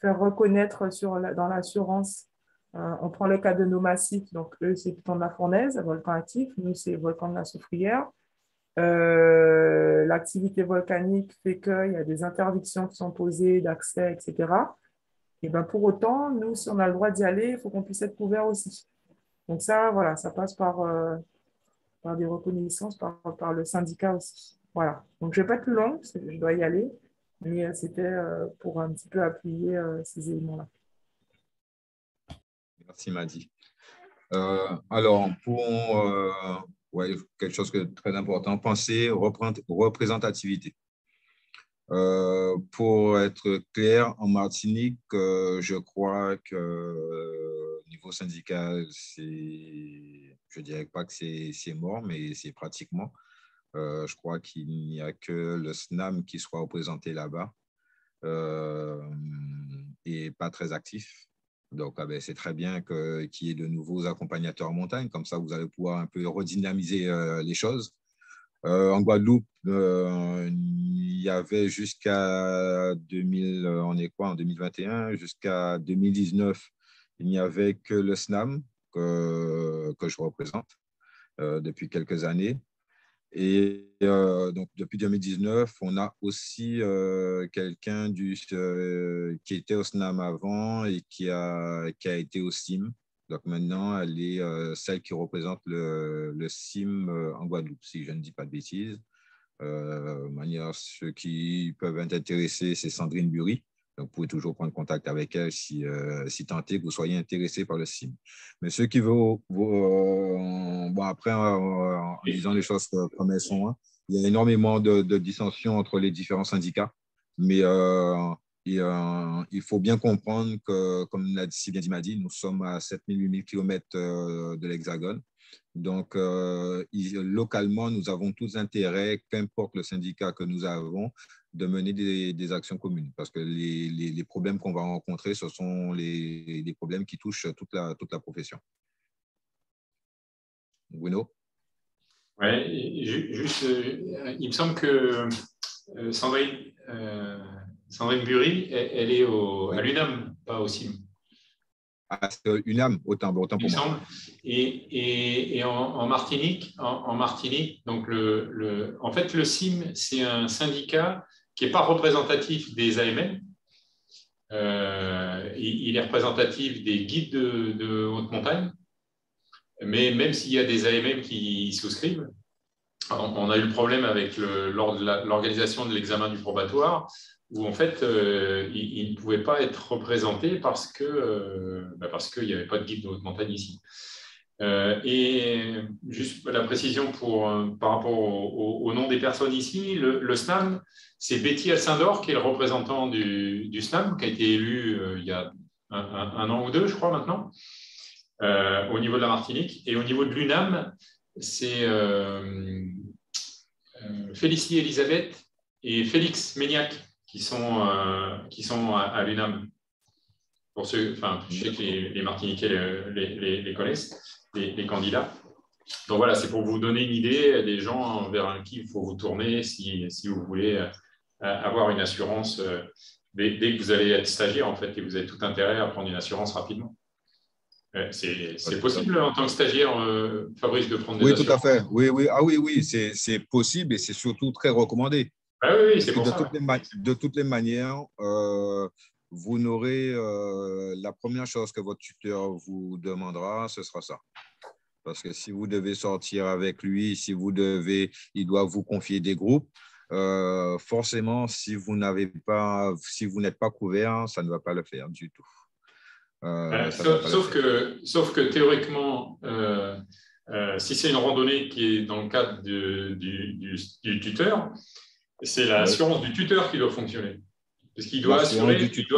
[SPEAKER 2] faire reconnaître dans l'assurance. On prend le cas de nos massifs, donc eux, c'est Piton de la Fournaise, volcan actif, nous, c'est volcan de la Soufrière. L'activité volcanique fait qu'il y a des interdictions qui sont posées d'accès, etc. Et ben pour autant, nous, si on a le droit d'y aller, il faut qu'on puisse être couvert aussi. Donc ça, voilà, ça passe par des reconnaissances, par le syndicat aussi. Voilà. Donc je ne vais pas être plus longue, parce que je dois y aller, mais c'était pour un petit peu appuyer ces éléments-là.
[SPEAKER 8] Merci, Madi. Alors, pour ouais, quelque chose de très important, penser représentativité. Pour être clair, en Martinique, je crois que niveau syndical, je dirais pas que c'est mort, mais c'est pratiquement. Je crois qu'il n'y a que le SNAM qui soit représenté là-bas et pas très actif. Donc, c'est très bien qu'il y ait de nouveaux accompagnateurs en montagne. Comme ça, vous allez pouvoir un peu redynamiser les choses. En Guadeloupe, il y avait jusqu'à 2000, on est quoi en 2021, jusqu'à 2019, il n'y avait que le SNAM que je représente depuis quelques années. Et donc, depuis 2019, on a aussi quelqu'un qui était au SNAM avant et qui a été au CIM. Donc, maintenant, elle est celle qui représente le CIM en Guadeloupe, si je ne dis pas de bêtises. Manière, ceux qui peuvent être intéressés, c'est Sandrine Bury. Donc, vous pouvez toujours prendre contact avec elle si tant est que vous soyez intéressé par le CIM. Mais ceux qui veulent, bon, après, en disant les choses comme elles sont, hein, il y a énormément de dissensions entre les différents syndicats. Mais il faut bien comprendre que, comme l'a si bien dit Madi, nous sommes à 7000-8000 km de l'Hexagone. Donc, localement, nous avons tous intérêt, qu'importe le syndicat que nous avons, de mener des actions communes. Parce que les problèmes qu'on va rencontrer, ce sont les problèmes qui touchent toute la profession. Bruno?
[SPEAKER 1] Oui, juste, il me semble que Sandrine Bury, elle est à l'UNAM, pas au CIM.
[SPEAKER 8] Ah, c'est UNAM, autant pour moi.
[SPEAKER 1] Semble. Et en Martinique, donc en fait, le CIM, c'est un syndicat qui n'est pas représentatif des AMM. Il est représentatif des guides de haute montagne. Mais même s'il y a des AMM qui y souscrivent, on a eu le problème lors de l'organisation de l'examen du probatoire, où en fait, ils ne pouvaient pas être représentés parce qu'il n'y avait pas de guide de haute montagne ici. Et juste la précision par rapport au nom des personnes ici, le SNAM, c'est Betty Alcindor qui est le représentant du SNAM, qui a été élu il y a un an ou deux, je crois, maintenant. au niveau de la Martinique. Et au niveau de l'UNAM, c'est Félicie Elisabeth et Félix Méniac qui sont à l'UNAM. Pour ceux, enfin, je sais que les Martiniquais les connaissent, les candidats. Donc voilà, c'est pour vous donner une idée des gens vers qui il faut vous tourner si vous voulez avoir une assurance dès que vous allez être stagiaire, en fait, et vous avez tout intérêt à prendre une assurance rapidement. C'est possible en tant que stagiaire, Fabrice, de prendre des
[SPEAKER 8] Oui,
[SPEAKER 1] assurances?
[SPEAKER 8] tout à fait. Oui, oui. Ah oui, oui, c'est possible et c'est surtout très recommandé.
[SPEAKER 1] Ah oui,
[SPEAKER 8] Parce
[SPEAKER 1] c'est
[SPEAKER 8] que
[SPEAKER 1] pour ça.
[SPEAKER 8] de toutes les manières, vous n'aurez la première chose que votre tuteur vous demandera, ce sera ça. Parce que si vous devez sortir avec lui, il doit vous confier des groupes, forcément, si vous n'êtes pas couvert, ça ne va pas le faire du tout.
[SPEAKER 1] Sauf que théoriquement, si c'est une randonnée qui est dans le cadre du tuteur, c'est l'assurance du tuteur qui doit fonctionner. Parce qu'il doit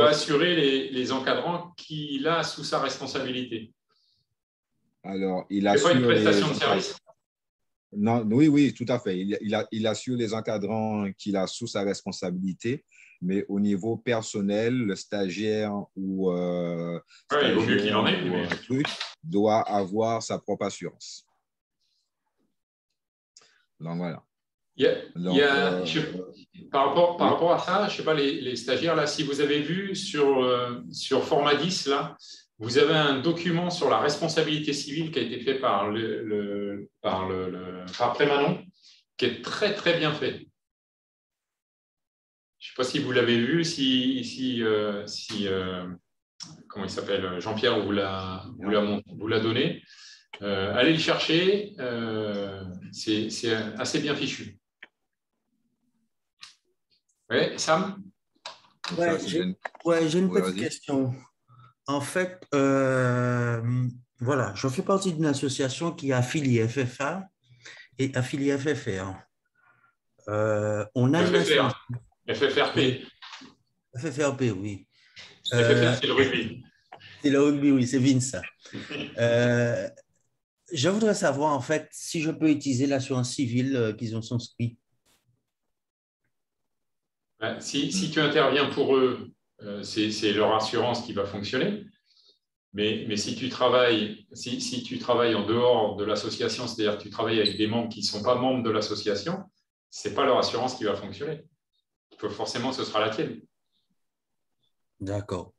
[SPEAKER 1] assurer les encadrants qu'il a sous sa responsabilité.
[SPEAKER 8] Alors, il
[SPEAKER 1] C'est pas une
[SPEAKER 8] assure
[SPEAKER 1] prestation de service?
[SPEAKER 8] Non, oui, oui, tout à fait. Il assure les encadrants qu'il a sous sa responsabilité, mais au niveau personnel, le stagiaire ou
[SPEAKER 1] il vaut mieux qu'il en ait, mais...
[SPEAKER 8] un truc doit avoir sa propre assurance. Donc, voilà.
[SPEAKER 1] Par rapport à ça, je ne sais pas, les stagiaires, là, si vous avez vu sur Format 10, là, vous avez un document sur la responsabilité civile qui a été fait par Prémanon, qui est très, très bien fait. Je ne sais pas si vous l'avez vu, comment il s'appelle, Jean-Pierre vous l'a donné. Allez le chercher, c'est assez bien fichu. Oui, Sam?
[SPEAKER 9] Ouais, j'ai une petite question. En fait, voilà, je fais partie d'une association qui est affiliée FFA et affiliée FFR. On a une association.
[SPEAKER 1] FFRP.
[SPEAKER 9] FFRP, oui.
[SPEAKER 1] FFR, c'est le rugby.
[SPEAKER 9] C'est le rugby, oui, c'est bien ça. Je voudrais savoir, en fait, si je peux utiliser l'assurance civile qu'ils ont souscrit.
[SPEAKER 1] Si tu interviens pour eux, c'est leur assurance qui va fonctionner. Mais si tu travailles en dehors de l'association, c'est-à-dire que tu travailles avec des membres qui ne sont pas membres de l'association, ce n'est pas leur assurance qui va fonctionner. Forcément, ce sera la tienne.
[SPEAKER 9] D'accord.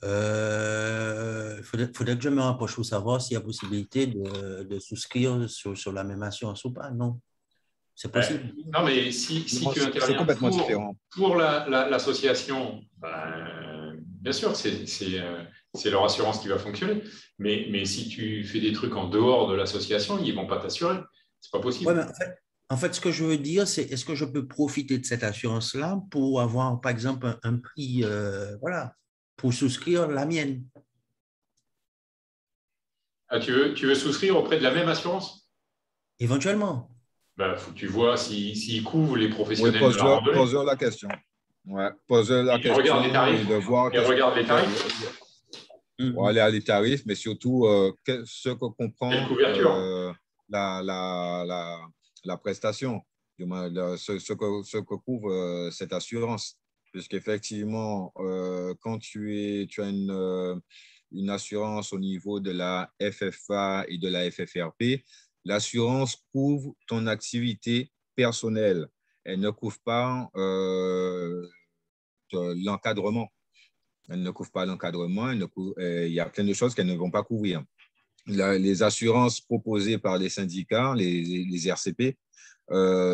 [SPEAKER 9] Faudrait que je me rapproche pour savoir s'il y a possibilité de souscrire sur la même assurance ou pas. Non, c'est possible.
[SPEAKER 1] Non, mais si tu interviens pour l'association, bien sûr, c'est leur assurance qui va fonctionner. Mais si tu fais des trucs en dehors de l'association, ils ne vont pas t'assurer. Ce n'est pas possible.
[SPEAKER 9] Ouais, mais en fait, ce que je veux dire, c'est est-ce que je peux profiter de cette assurance-là pour avoir, par exemple, un prix, voilà, pour souscrire la mienne?
[SPEAKER 1] Tu veux souscrire auprès de la même assurance?
[SPEAKER 9] Éventuellement.
[SPEAKER 1] Faut que tu vois s'ils couvrent les professionnels de la randonnée.
[SPEAKER 8] Pose-leur la question. Ouais, pose-leur la question.
[SPEAKER 1] Regarde les tarifs. Regarde les tarifs.
[SPEAKER 8] Voilà, les tarifs, mais surtout ce que comprend la prestation, ce que couvre cette assurance. Puisqu'effectivement, quand tu as une assurance au niveau de la FFA et de la FFRP, l'assurance couvre ton activité personnelle. Elle ne couvre pas l'encadrement. Elle ne couvre pas l'encadrement. Il y a plein de choses qu'elles ne vont pas couvrir. Les assurances proposées par les syndicats, les RCP,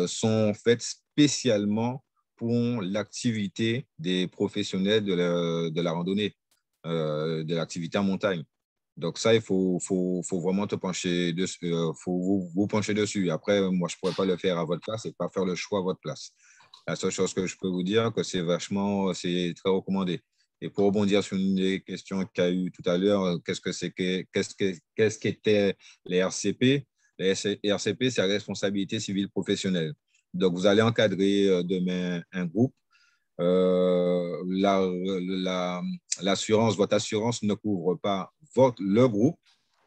[SPEAKER 8] sont faites spécialement pour l'activité des professionnels de la randonnée, de l'activité en montagne. Donc ça, il faut vraiment te pencher dessus, faut vous pencher dessus. Après, moi, je ne pourrais pas le faire à votre place et pas faire le choix à votre place. La seule chose que je peux vous dire, que c'est très recommandé. Et pour rebondir sur une des questions qu'il y a eu tout à l'heure, qu'est-ce qu'étaient les RCP? Les RCP, c'est la responsabilité civile professionnelle. Donc, vous allez encadrer demain un groupe. Votre assurance ne couvre pas le groupe,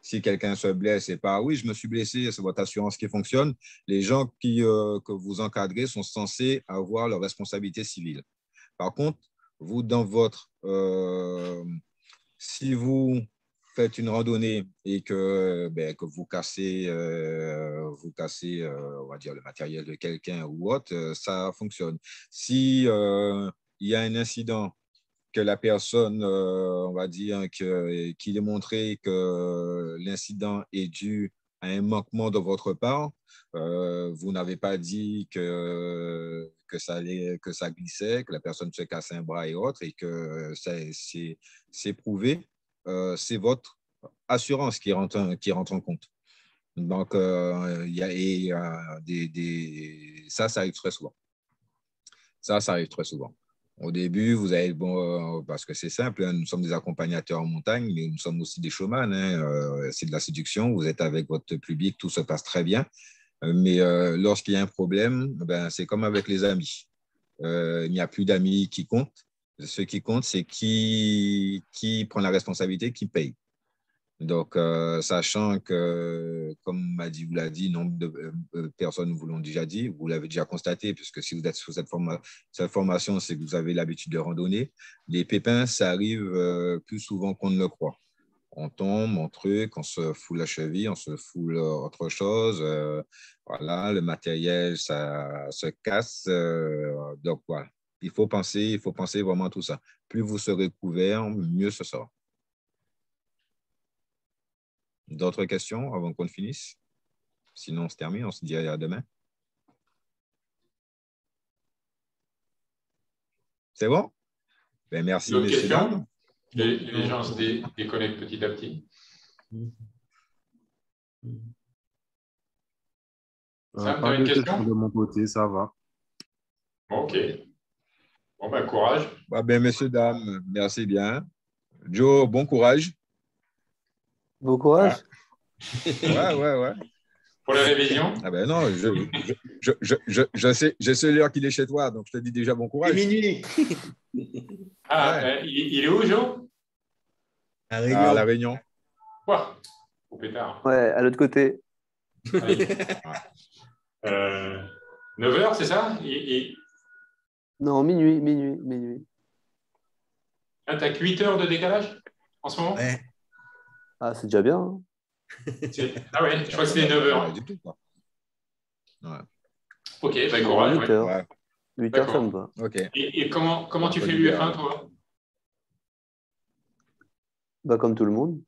[SPEAKER 8] Si quelqu'un se blesse et pas, oui, je me suis blessé, c'est votre assurance qui fonctionne, les gens que vous encadrez sont censés avoir leur responsabilité civile. Par contre, vous, si vous faites une randonnée et que vous cassez, on va dire, le matériel de quelqu'un ou autre, ça fonctionne. Si il y a un incident que la personne, on va dire, qu'il est montré que l'incident est dû à un manquement de votre part, vous n'avez pas dit que ça glissait, que la personne se casse un bras et autres, et que c'est prouvé, c'est votre assurance qui rentre en compte. Donc, ça arrive très souvent. Ça arrive très souvent. Au début, vous avez, parce que c'est simple, hein, nous sommes des accompagnateurs en montagne, mais nous sommes aussi des showman. Hein, c'est de la séduction, vous êtes avec votre public, tout se passe très bien. Mais lorsqu'il y a un problème, c'est comme avec les amis. Il n'y a plus d'amis qui comptent. Ce qui compte, c'est qui prend la responsabilité, qui paye. Donc, sachant que, comme Madi vous l'a dit, nombre de personnes vous l'ont déjà dit, vous l'avez déjà constaté, puisque si vous êtes sur cette formation, c'est que vous avez l'habitude de randonner. Les pépins, ça arrive plus souvent qu'on ne le croit. On tombe, on truc, on se fout la cheville, on se fout autre chose. Voilà, le matériel, ça se casse. Donc, voilà. Il faut penser vraiment à tout ça. Plus vous serez couvert, mieux ce sera. D'autres questions avant qu'on finisse? Sinon, on se termine, on se dit à demain. C'est bon? Merci, messieurs, dames.
[SPEAKER 1] Les gens se déconnectent petit à petit. Sam, tu as une question?
[SPEAKER 6] De mon côté, ça va.
[SPEAKER 1] OK. Bon, courage.
[SPEAKER 8] Messieurs, dames, merci bien. Joe, bon courage.
[SPEAKER 7] Bon courage.
[SPEAKER 8] Ouais.
[SPEAKER 1] Pour la révision?
[SPEAKER 8] Non, je sais l'heure qu'il est chez toi, donc je te dis déjà bon courage.
[SPEAKER 9] C'est minuit.
[SPEAKER 1] Il est où, Joe?
[SPEAKER 8] À La Réunion.
[SPEAKER 1] Au pétard.
[SPEAKER 7] Ouais, à l'autre côté.
[SPEAKER 1] 9h, c'est ça?
[SPEAKER 7] Non, minuit.
[SPEAKER 1] Ah, t'as que 8 heures de décalage en ce moment?
[SPEAKER 9] Ouais.
[SPEAKER 7] Ah, c'est déjà bien. Hein.
[SPEAKER 1] Ah ouais, je crois que c'était 9h.
[SPEAKER 8] Du tout, quoi. Ouais.
[SPEAKER 1] Ok, courage.
[SPEAKER 7] 8 heures. Ouais. 8 heures, ça me va.
[SPEAKER 8] Okay.
[SPEAKER 1] Et comment tu fais l'UF1, toi?
[SPEAKER 7] Comme tout le monde.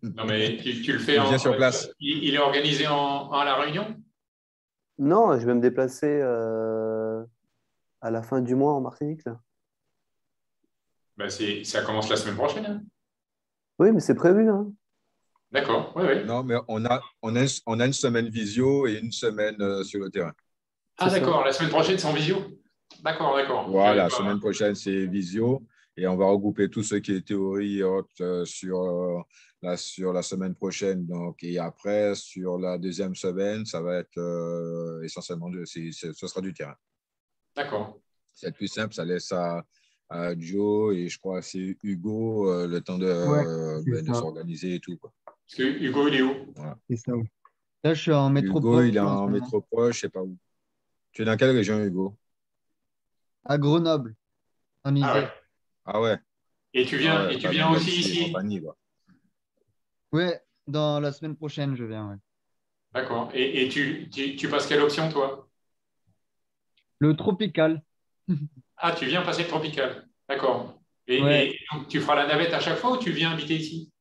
[SPEAKER 1] Non, mais tu le fais
[SPEAKER 8] sur place.
[SPEAKER 1] Il est organisé à La Réunion?
[SPEAKER 7] Non, je vais me déplacer à la fin du mois en Martinique. Là.
[SPEAKER 1] Ça commence la semaine prochaine. Hein?
[SPEAKER 7] Oui, mais c'est prévu. Hein.
[SPEAKER 1] D'accord, oui.
[SPEAKER 8] Non, mais on a une semaine visio et une semaine sur le terrain.
[SPEAKER 1] Ah, d'accord, la semaine prochaine, c'est en visio? D'accord.
[SPEAKER 8] Voilà, la semaine prochaine, c'est visio. Et on va regrouper tout ce qui est théorie sur la semaine prochaine. Donc, et après, sur la deuxième semaine, ça va être essentiellement, ce sera du terrain.
[SPEAKER 1] D'accord.
[SPEAKER 8] C'est plus simple, ça laisse à Joe et je crois que c'est Hugo le temps de s'organiser et tout. Quoi.
[SPEAKER 1] Parce que Hugo, il est où?
[SPEAKER 10] Voilà. C'est ça. Là, je suis en métropole.
[SPEAKER 8] Hugo, il est en métropole, je ne sais pas où. Tu es dans quelle région, Hugo?
[SPEAKER 10] À Grenoble, en Isère.
[SPEAKER 8] Ah ouais.
[SPEAKER 1] Et tu viens aussi ici?
[SPEAKER 10] Ouais, dans la semaine prochaine, je viens. Ouais.
[SPEAKER 1] D'accord. Et tu passes quelle option, toi?
[SPEAKER 10] Le tropical.
[SPEAKER 1] Ah, tu viens passer le tropical. D'accord. Et donc, tu feras la navette à chaque fois ou tu viens habiter ici?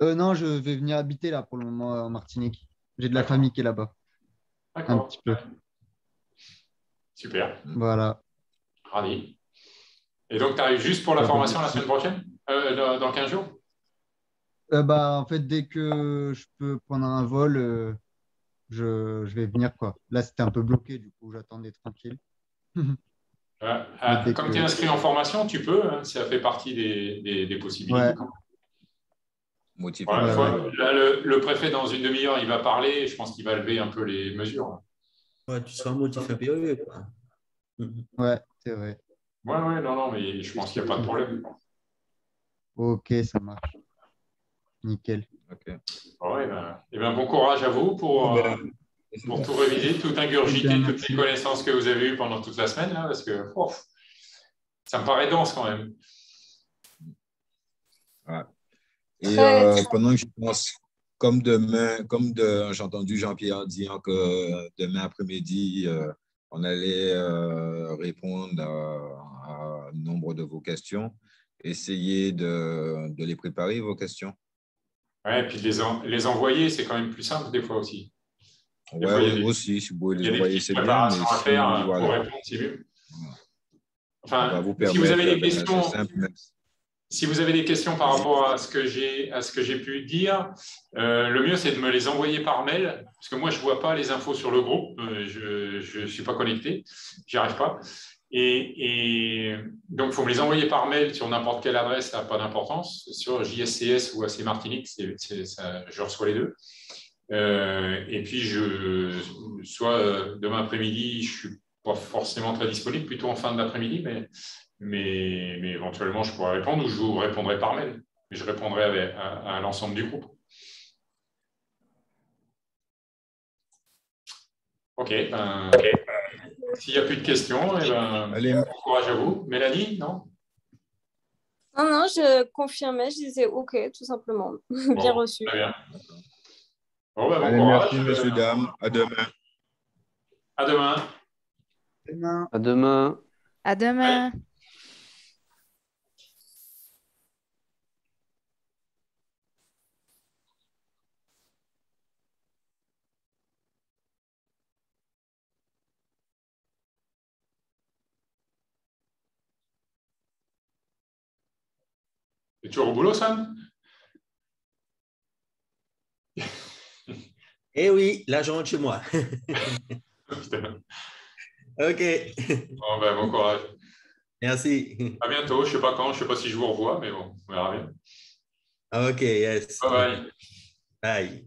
[SPEAKER 10] Non, je vais venir habiter là pour le moment en Martinique. J'ai de la famille qui est là-bas.
[SPEAKER 1] D'accord.
[SPEAKER 10] Un petit peu.
[SPEAKER 1] Super.
[SPEAKER 10] Voilà.
[SPEAKER 1] Ravi. Et donc, tu arrives juste pour la formation la semaine prochaine? Dans 15 jours?
[SPEAKER 10] En fait, dès que je peux prendre un vol, je vais venir, quoi. Là, c'était un peu bloqué, du coup, j'attendais tranquille.
[SPEAKER 1] Comme tu es inscrit en formation, tu peux, hein, ça fait partie des possibilités.
[SPEAKER 10] Ouais.
[SPEAKER 1] Là, le préfet, dans une demi-heure, il va parler. Je pense qu'il va lever un peu les mesures.
[SPEAKER 9] Ouais, tu seras motif impérieux, quoi.
[SPEAKER 10] Ouais, c'est vrai.
[SPEAKER 1] Ouais, non, mais je pense qu'il n'y a pas de problème.
[SPEAKER 10] Ok, ça marche. Nickel.
[SPEAKER 8] Ok.
[SPEAKER 1] Bon courage à vous pour tout réviser, tout ingurgiter,
[SPEAKER 10] Bien,
[SPEAKER 1] toutes
[SPEAKER 10] merci.
[SPEAKER 1] les connaissances que vous avez eues pendant toute la semaine, là, parce que ça me paraît dense quand même.
[SPEAKER 8] Ouais. Et pendant que je pense, j'ai entendu Jean-Pierre dire que demain après-midi, on allait répondre à nombre de vos questions. Essayez de les préparer, vos questions.
[SPEAKER 1] Ouais, et puis les envoyer, c'est quand même plus simple des fois aussi. Des
[SPEAKER 8] Ouais,
[SPEAKER 1] fois, il y a
[SPEAKER 8] aussi, si vous pouvez
[SPEAKER 1] il
[SPEAKER 8] les
[SPEAKER 1] y a des
[SPEAKER 8] envoyer,
[SPEAKER 1] petites
[SPEAKER 8] c'est bien, mais
[SPEAKER 1] préparations à
[SPEAKER 8] si,
[SPEAKER 1] faire pour
[SPEAKER 8] voilà,
[SPEAKER 1] répondre, c'est mieux.
[SPEAKER 8] ça va
[SPEAKER 1] Enfin,
[SPEAKER 8] vous
[SPEAKER 1] si vous avez
[SPEAKER 8] permettre,
[SPEAKER 1] des
[SPEAKER 8] c'est
[SPEAKER 1] questions,
[SPEAKER 8] simple, mais
[SPEAKER 1] si vous avez des questions par rapport à ce que j'ai pu dire, le mieux, c'est de me les envoyer par mail, parce que moi, je ne vois pas les infos sur le groupe, je ne suis pas connecté, j'y arrive pas. Et donc, il faut me les envoyer par mail sur n'importe quelle adresse, ça n'a pas d'importance. Sur JSCS ou AC Martinique, je reçois les deux. Et puis, soit demain après-midi, je ne suis pas forcément très disponible, plutôt en fin d'après-midi, mais éventuellement, je pourrais répondre ou je vous répondrai par mail. Je répondrai à l'ensemble du groupe. OK. S'il n'y a plus de questions, bon courage à vous. Mélanie, non?
[SPEAKER 5] Non, je confirmais, je disais OK, tout simplement. Bien reçu.
[SPEAKER 1] Très bien. Bon
[SPEAKER 8] allez,
[SPEAKER 1] courage.
[SPEAKER 8] merci, messieurs, dames. À demain.
[SPEAKER 1] À demain.
[SPEAKER 7] À demain.
[SPEAKER 11] À demain.
[SPEAKER 1] Tu es toujours au boulot, Sam?
[SPEAKER 9] Eh oui, là, je rentre chez moi. OK.
[SPEAKER 1] Bon courage.
[SPEAKER 9] Merci.
[SPEAKER 1] À bientôt. Je ne sais pas quand, je ne sais pas si je vous revois, mais bon, on verra bien.
[SPEAKER 9] OK, yes.
[SPEAKER 1] Bye bye.
[SPEAKER 9] Bye.